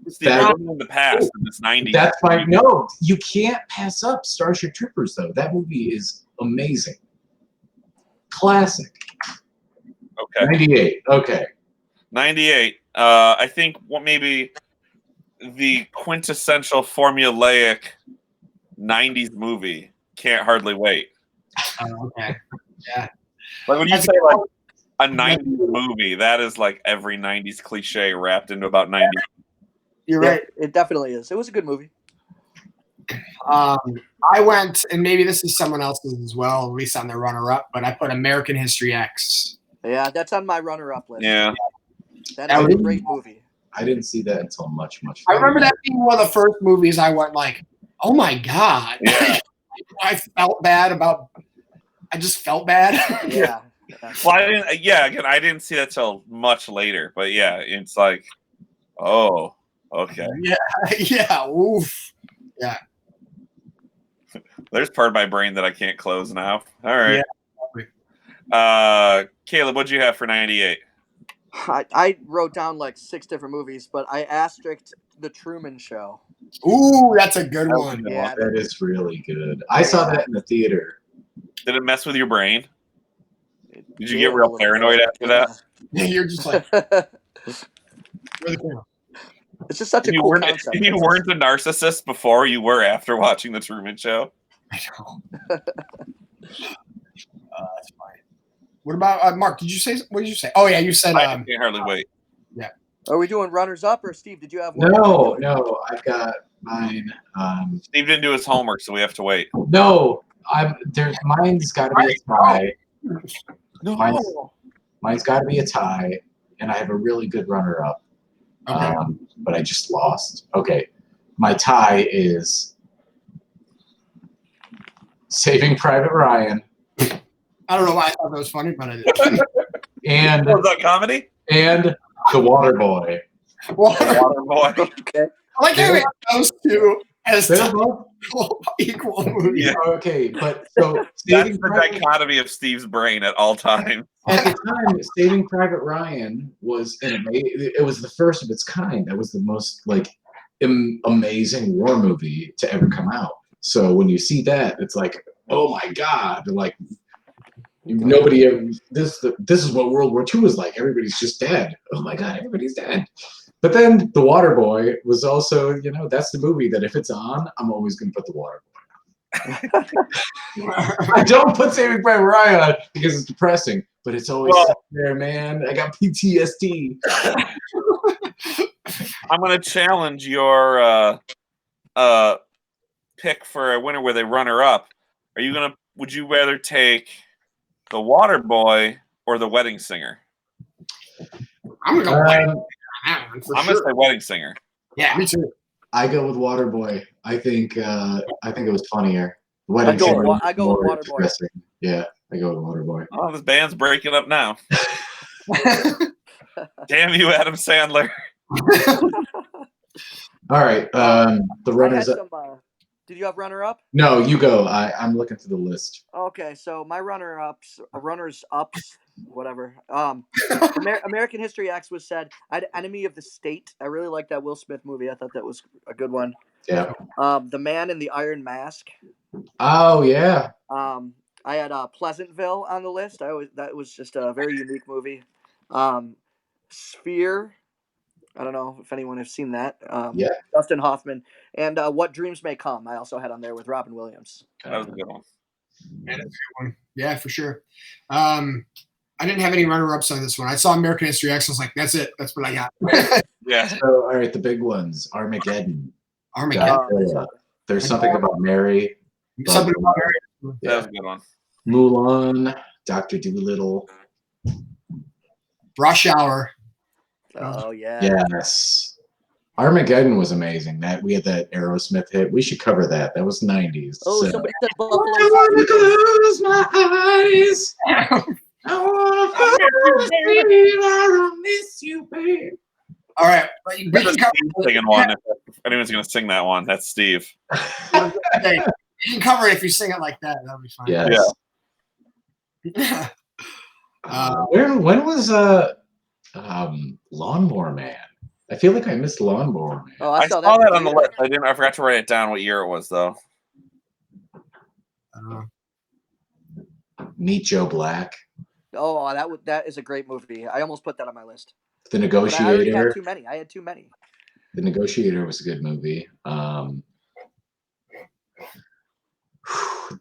Steve, we're living in the past in this 90s. That's fine. No, you can't pass up Starship Troopers though. That movie is amazing. Classic. Okay. 98. Okay. 98. I think maybe the quintessential formulaic 90s movie. Can't Hardly Wait. Oh, okay. Yeah. Like when you say like a 90s movie, that is like every 90s cliche wrapped into about 90s. You're right. It definitely is. It was a good movie. I went, and maybe this is someone else's as well, at least on the runner-up, but I put American History X. Yeah, that's on my runner-up list. Yeah. That is a great movie. I didn't see that until much I later. remember that being one of the first movies I went like, oh my God. Yeah. I felt bad about, I just felt bad. Yeah. Well, again, I didn't see that till much later, but yeah, it's like, oh, okay. Yeah. Oof. Yeah. There's part of my brain that I can't close now. All right. Yeah. Caleb, what'd you have for 98? I wrote down like 6 different movies, but I asterisked The Truman Show. Ooh, that's a good one. Yeah, That is really good. I saw that in the theater. Did it mess with your brain? Did you get real paranoid after that? You're just like, really cool. It's just such a cool concept. You weren't a narcissist before, you were after watching The Truman Show. I know. That's fine. What about Mark? What did you say? Oh yeah, you said I can't hardly wait. Yeah. Are we doing runners up, or Steve? Did you have one? No, I've got mine. Steve didn't do his homework, so we have to wait. No, mine's got to be a tie. No. Mine's got to be a tie, and I have a really good runner-up. Okay. But I just lost. Okay, my tie is Saving Private Ryan. I don't know why I thought that was funny, but I did. And Was that comedy? And The Waterboy. Waterboy. Okay. I like how we have those two as They're both equal movies. Yeah. okay, but so That's the dichotomy of Steve's brain at all times. At the time, Saving Private Ryan was it was the first of its kind. That was the most like amazing war movie to ever come out. So when you see that, it's like, oh my God, like nobody ever, this is what World War II was like. Everybody's just dead. Oh my God, everybody's dead. But then The Waterboy was also, that's the movie that if it's on, I'm always going to put The Waterboy on. I don't put Saving Private Ryan on because it's depressing, but it's always there, man. I got PTSD. I'm going to challenge your pick for a winner with a runner-up. Would you rather take The Waterboy or The Wedding Singer? I'm going to go Wedding Singer on that one for I'm sure. going to say Wedding Singer. Yeah, me too. I go with Waterboy. I think it was funnier. I go with Waterboy. Depressing. Yeah, I go with Waterboy. Oh, this band's breaking up now. Damn you, Adam Sandler. All right, the runners up. Did you have runner-up? No, you go. I'm looking through the list. Okay, so my runners-ups, whatever. American History X was said. I had Enemy of the State. I really liked that Will Smith movie. I thought that was a good one. Yeah. The Man in the Iron Mask. Oh yeah. I had Pleasantville on the list. That was just a very unique movie. Sphere. I don't know if anyone has seen that. Yeah. Dustin Hoffman. And What Dreams May Come, I also had on there with Robin Williams. That was a good one. Yeah, that's a good one. Yeah, for sure. I didn't have any runner-ups on this one. I saw American History X. I was like, that's it. That's what I got. Yeah. So, all right, the big ones. Armageddon. There's something about Mary. Something about Mary. That was a good one. Mulan. Dr. Dolittle. Rush Hour. Oh yeah. Yes. Armageddon was amazing. That we had that Aerosmith hit. We should cover that. That was 90s. Oh, somebody said Buffalo. I want to close my eyes. I want to fall asleep. I miss you, babe. All right. That's Steve singing one. If anyone's going to sing that one, that's Steve. Okay. You can cover it if you sing it like that. That'll be fine. Yes. Yeah. When was Lawnmower Man? I feel like I missed Lawnmower Man. Oh, I saw that on the list. I forgot to write it down what year it was, though. Meet Joe Black. Oh, that is a great movie. I almost put that on my list. The But I already Negotiator. had too many. The Negotiator was a good movie.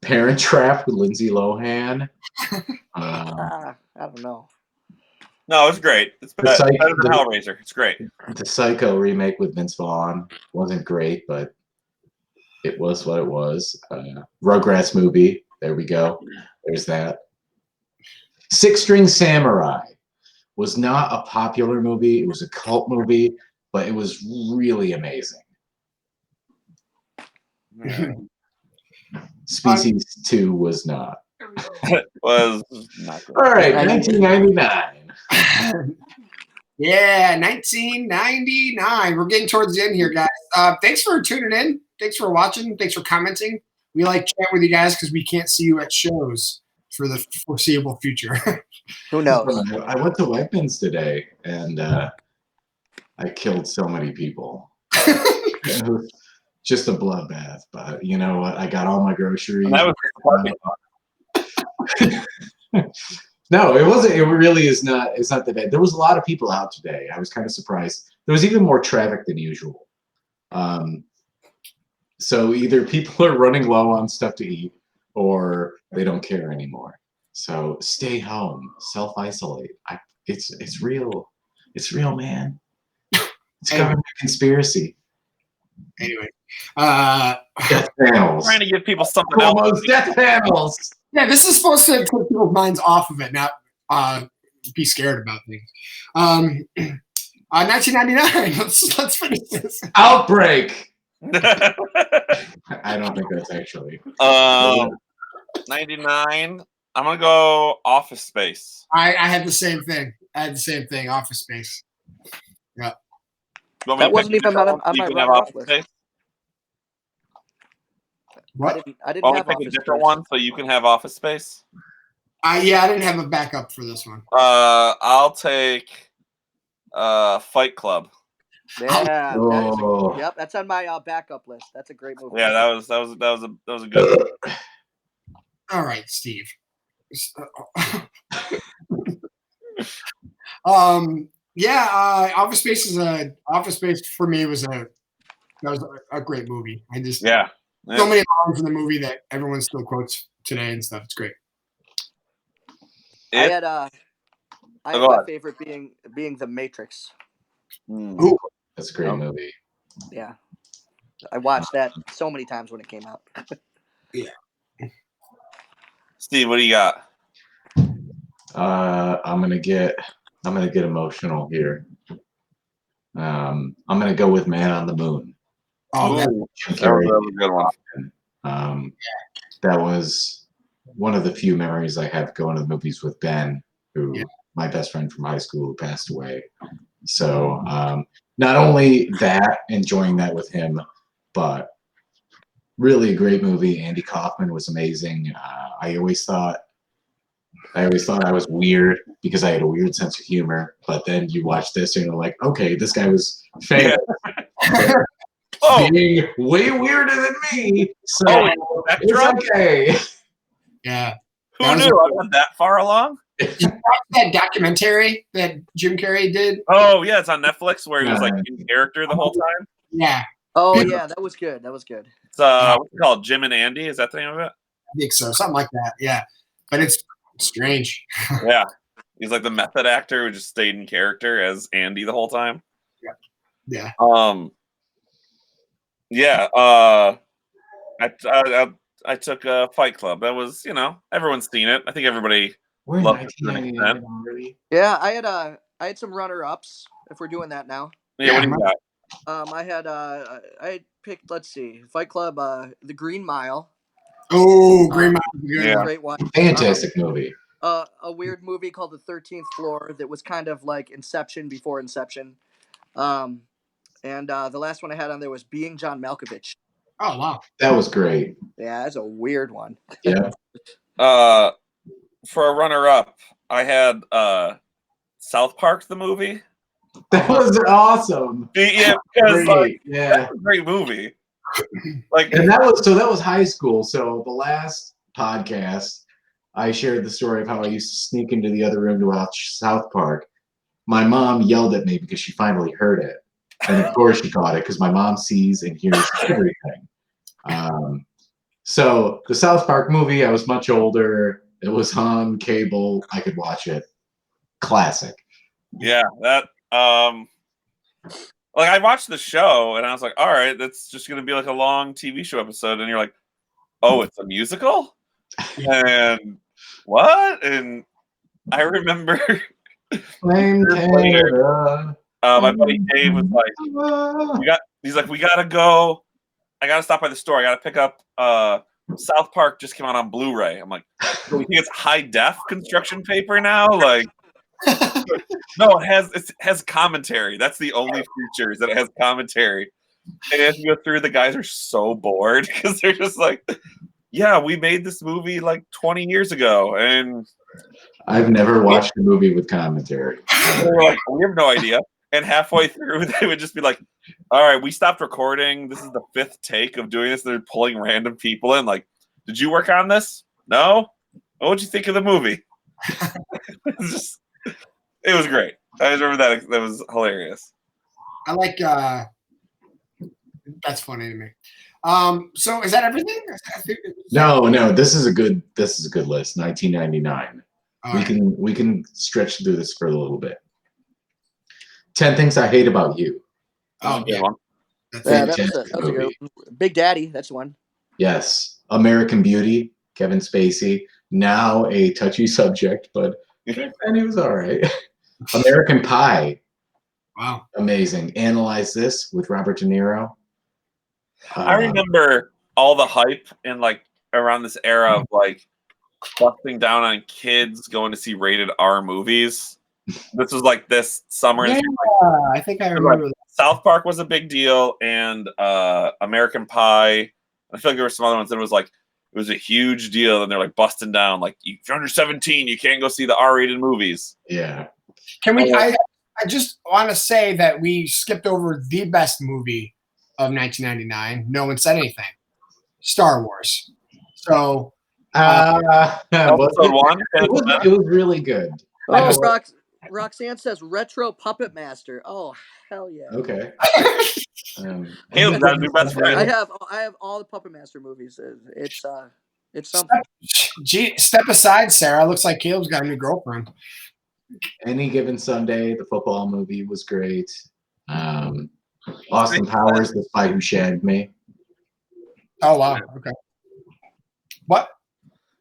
Parent Trap with Lindsay Lohan. I don't know. No, it's great. It's better than Hellraiser. It's great. The Psycho remake with Vince Vaughn wasn't great, but it was what it was. Rugrats movie. There we go. There's that. Six String Samurai was not a popular movie. It was a cult movie, but it was really amazing. Species 2 was not. Was not good. All right, 1999. Yeah, 1999. We're getting towards the end here, guys. Thanks for tuning in. Thanks for watching. Thanks for commenting. We like chatting with you guys because we can't see you at shows for the foreseeable future. Who knows? I went to Wegmans today, and I killed so many people. It was just a bloodbath, but you know what? I got all my groceries. And that was No, it wasn't. It really is not. It's not that bad. There was a lot of people out today. I was kind of surprised. There was even more traffic than usual. So either people are running low on stuff to eat, or they don't care anymore. So stay home, self-isolate. It's real. It's real, man. It's government conspircy. Anyway, death panels. Trying to give people something else. Death panels. Yeah, this is supposed to take people's minds off of it, not be scared about things. 1999. Let's finish this. Outbreak. I don't think that's actually. 99. I'm gonna go Office Space. I had the same thing. Office Space. Yeah. That wasn't even on my runner-up list. What? I didn't have pick Office a different Space. one so you can have Office Space. Yeah, I didn't have a backup for this one. I'll take Fight Club. Yeah, Oh. yep, that's on my backup list. That's a great movie. Yeah, that was a good one. All right, Steve. Office Space for me was a great movie. I just so many lines in the movie that everyone still quotes today and stuff. It's great. I had my favorite being The Matrix. Ooh, that's a great movie. Yeah, I watched that so many times when it came out. Yeah. Steve, what do you got? I'm gonna get emotional here. I'm gonna go with Man on the Moon. Oh, that was a good one. That was one of the few memories I have going to the movies with Ben, who my best friend from high school who passed away. So not only that, enjoying that with him, but really a great movie. Andy Kaufman was amazing. I always thought I was weird because I had a weird sense of humor. But then you watch this and you're like, okay, this guy was famous. Being way weirder than me. So it's okay. Yeah. Who knew I went that far along? That documentary that Jim Carrey did. Oh yeah, it's on Netflix where he was like in character the whole time. Yeah. Oh yeah, that was good. It's what's it called? Jim and Andy? Is that the name of it? I think so. Something like that. Yeah. But it's strange. Yeah. He's like the method actor who just stayed in character as Andy the whole time. Yeah. I took Fight Club. That was, everyone's seen it. I think everybody We're in loved it. 1999 already. Yeah, I had some runner-ups if we're doing that now. Yeah, what do you got? I had picked, let's see, Fight Club, The Green Mile. Oh, Green Mile, great one. Fantastic movie. A weird movie called The 13th Floor that was kind of like Inception before Inception. And the last one I had on there was Being John Malkovich. Oh wow, that was great. Yeah, that's a weird one. Yeah. For a runner-up, I had South Park the movie. That was awesome. Yeah, because that's a great movie. And that was high school. So the last podcast, I shared the story of how I used to sneak into the other room to watch South Park. My mom yelled at me because she finally heard it. And of course she caught it because my mom sees and hears everything. So the South Park movie, I was much older. It was on cable. I could watch it. Classic. Yeah, that like I watched the show and I was like, all right, that's just gonna be like a long TV show episode, and you're like, oh, it's a musical? And what? And I remember Flame Canada. my buddy Dave was like, we gotta go. I gotta stop by the store. I gotta pick up South Park just came out on Blu-ray. I'm like, so we think it's high def construction paper now? Like no, it has commentary. That's the only feature is that it has commentary. And as you go through, the guys are so bored because they're just like, yeah, we made this movie like 20 years ago, and I've never watched a movie with commentary. we're like, we have no idea. And halfway through, they would just be like, all right, we stopped recording. This is the 5th take of doing this. They're pulling random people in. Like, did you work on this? No? What would you think of the movie? It was great. I remember that. That was hilarious. I like that's funny to me. So is that everything? No. This is a good list. 1999. We can stretch through this for a little bit. 10 Things I Hate About You. Oh yeah. That was a good one. Big Daddy, that's one. Yes. American Beauty, Kevin Spacey. Now a touchy subject, but and it was all right. American Pie. Wow. Amazing. Analyze This with Robert De Niro. I remember all the hype and like around this era of like busting down on kids going to see rated R movies. This was like this summer. Yeah, I think I remember that. South Park was a big deal, and American Pie. I feel like there were some other ones that was like it was a huge deal, and they're like busting down. Like if you're under 17, you can't go see the R-rated movies. Yeah. Can we? I just want to say that we skipped over the best movie of 1999. No one said anything. Star Wars. So. Episode 1. It was really good. Oh, Roxanne says retro Puppet Master. Oh, hell yeah. Okay. Caleb's got a new best friend. I have all the Puppet Master movies. It's something. Step aside, Sarah. Looks like Caleb's got a new girlfriend. Any Given Sunday, the football movie was great. Austin Powers, The Spy Who Shagged Me. Oh wow. Okay. What?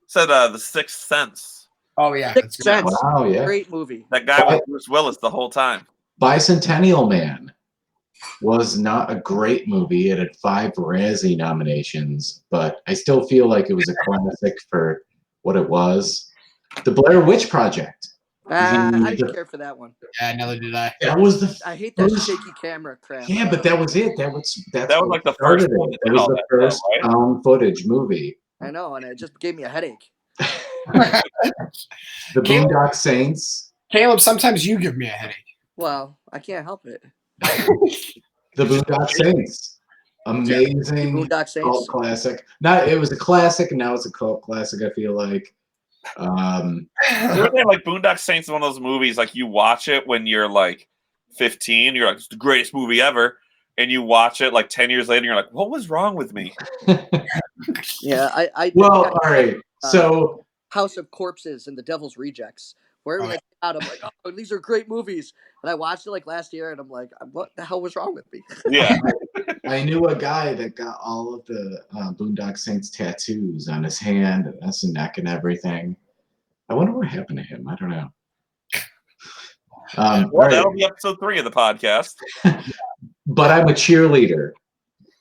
Said The Sixth Sense. Oh yeah. Sixth Sense. Wow, yeah. Great movie. That guy was Bruce Willis the whole time. Bicentennial Man was not a great movie. It had 5 Razzie nominations, but I still feel like it was a classic for what it was. The Blair Witch Project. I didn't care for that one. Yeah, neither did I. That was I hate that shaky camera crap. Yeah, but that was it. That was like the first one. That was the first found footage movie. I know, and it just gave me a headache. The Boondock Saints. Caleb, sometimes you give me a headache. Well, I can't help it. The Boondock Saints. Amazing Boondock Saints. cult classic. It was a classic, and now it's a cult classic, I feel like. Like Boondock Saints is one of those movies, like you watch it when you're like 15, you're like, it's the greatest movie ever. And you watch it like 10 years later, and you're like, what was wrong with me? Yeah, all right. So House of Corpses and The Devil's Rejects. Where when I came out, I'm like, oh, these are great movies. And I watched it like last year, and I'm like, what the hell was wrong with me? Yeah. I knew a guy that got all of the Boondock Saints tattoos on his hand and his neck and everything. I wonder what happened to him. I don't know. Well, that'll be episode 3 of the podcast. But I'm a cheerleader.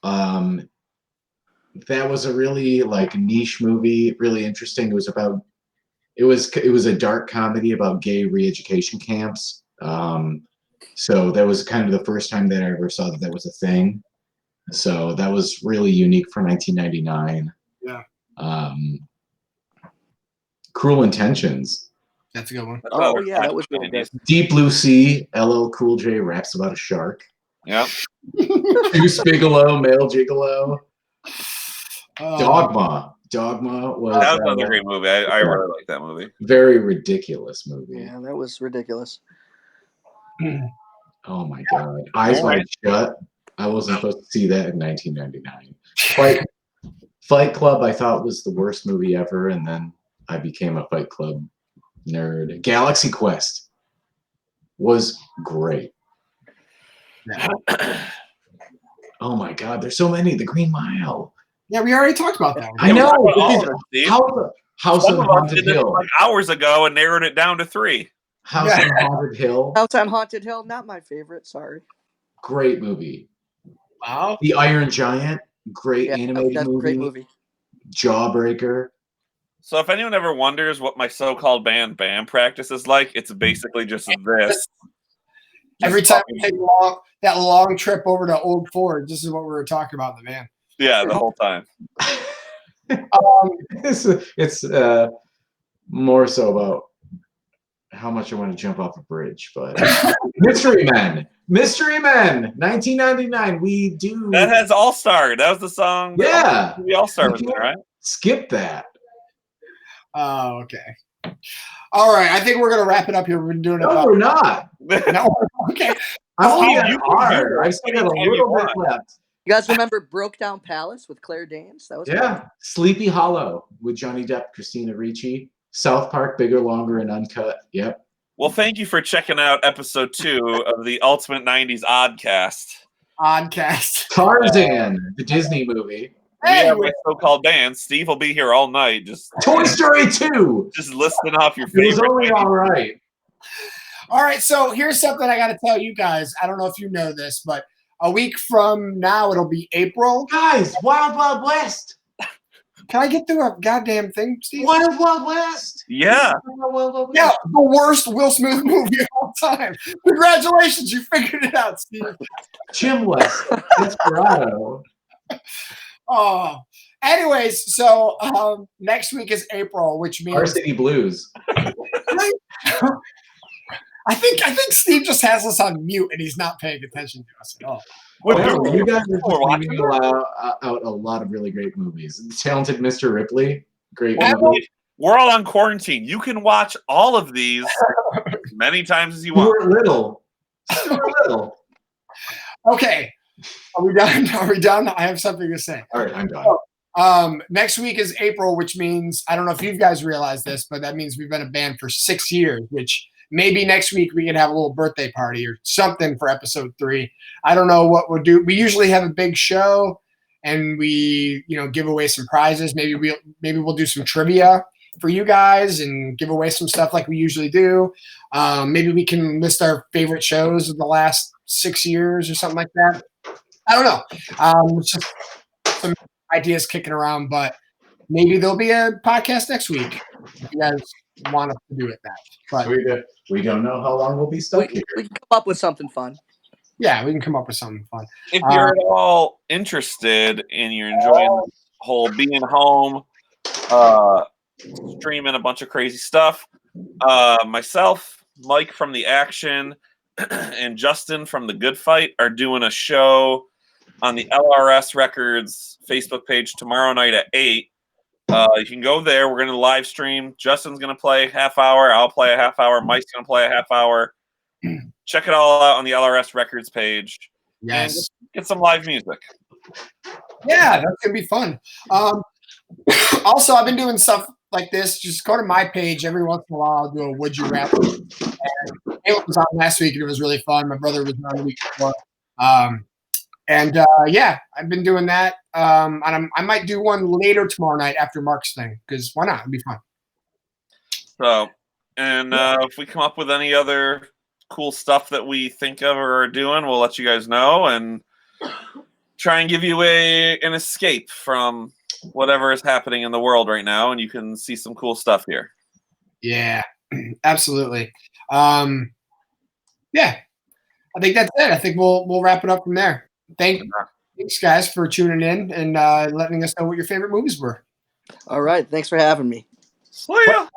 That was a really like niche movie, really interesting. It was a dark comedy about gay re-education camps. So that was kind of the first time that I ever saw that was a thing. So that was really unique for 1999. Yeah. Cruel Intentions. That's a good one. Oh yeah, that was really good. Deep Blue Sea. LL Cool J raps about a shark. Yep. Deuce Bigelow, male gigolo. Dogma. Dogma was another great movie. I really like that movie. Very ridiculous movie. Yeah, that was ridiculous. Oh my God. Eyes Wide Shut. I wasn't supposed to see that in 1999. Fight Club I thought was the worst movie ever, and then I became a Fight Club nerd. Galaxy Quest was great. Oh my God, there's so many. The Green Mile. Yeah, we already talked about that one. I know. House Some on of us Haunted did this Hill. like hours ago and narrowed it down to 3. House on Haunted Hill. House on Haunted Hill, not my favorite. Sorry. Great movie. Wow. The Iron Giant. Great animated that's movie. A great movie. Jawbreaker. So if anyone ever wonders what my so-called band practice is like, it's basically just this. Every time we take that long trip over to Old Ford, this is what we were talking about in the van. Yeah, the whole time. It's more so about how much I want to jump off a bridge, but Mystery Men, 1999. We do that has All Star. That was the song. Yeah, the All Star was there, right? Skip that. Oh, okay. All right, I think we're gonna wrap it up here. We've been doing it. No, we're not. No, okay. I'm only at R. I still got a little bit left. You guys remember Broke Down Palace with Claire Danes? That was Cool. Sleepy Hollow with Johnny Depp, Christina Ricci. South Park, Bigger, Longer, and Uncut. Yep. Well, thank you for checking out episode 2 of the Ultimate 90s Oddcast. Tarzan, the Disney movie. We have my so-called band. Steve will be here all night. Just Toy Story 2. Just listing off your favorite. It was only all right. All right, so here's something I got to tell you guys. I don't know if you know this, but a week from now, it'll be April. Guys, Wild Wild West. Can I get through a goddamn thing, Steve? Wild Wild West. Yeah. Yeah, the worst Will Smith movie of all time. Congratulations, you figured it out, Steve. Jim West. Desperado. Oh. Anyways, so next week is April, which means Varsity Blues. I think Steve just has us on mute and he's not paying attention to us at all. You guys are leaving out a lot of really great movies. Talented Mr. Ripley, great movie. We're all on quarantine. You can watch all of these as many times as you want. Stuart Little. Okay. Are we done? Are we done? I have something to say. All right, I'm done. Next week is April, which means, I don't know if you guys realize this, but that means we've been a band for 6 years, which maybe next week we can have a little birthday party or something for episode 3. I don't know what we'll do. We usually have a big show and we, give away some prizes. Maybe we'll do some trivia for you guys and give away some stuff like we usually do. Maybe we can list our favorite shows of the last 6 years or something like that. I don't know. Just some ideas kicking around, but maybe there'll be a podcast next week if you guys want us to do it that. But we don't know how long we'll be stuck here. We can come up with something fun. Yeah, we can come up with something fun. If you're at all interested and you're enjoying the whole being home, streaming a bunch of crazy stuff, myself, Mike from The Action, and Justin from The Good Fight are doing a show on the LRS Records Facebook page tomorrow night at 8. You can go there. We're going to live stream. Justin's going to play half hour. I'll play a half hour. Mike's going to play a half hour. Check it all out on the LRS Records page. Yes. And get some live music. Yeah, that's going to be fun. Also, I've been doing stuff like this. Just go to my page every once in a while. I'll do a Would You Rather. And Caleb was on last week, and it was really fun. My brother was on the week before. Yeah, I've been doing that. And I might do one later tomorrow night after Mark's thing, because why not? It'd be fun. So, and if we come up with any other cool stuff that we think of or are doing, we'll let you guys know and try and give you an escape from whatever is happening in the world right now, and you can see some cool stuff here. Yeah, absolutely. Yeah, I think that's it. I think we'll wrap it up from there. Thanks, guys, for tuning in and letting us know what your favorite movies were. All right. Thanks for having me. See ya.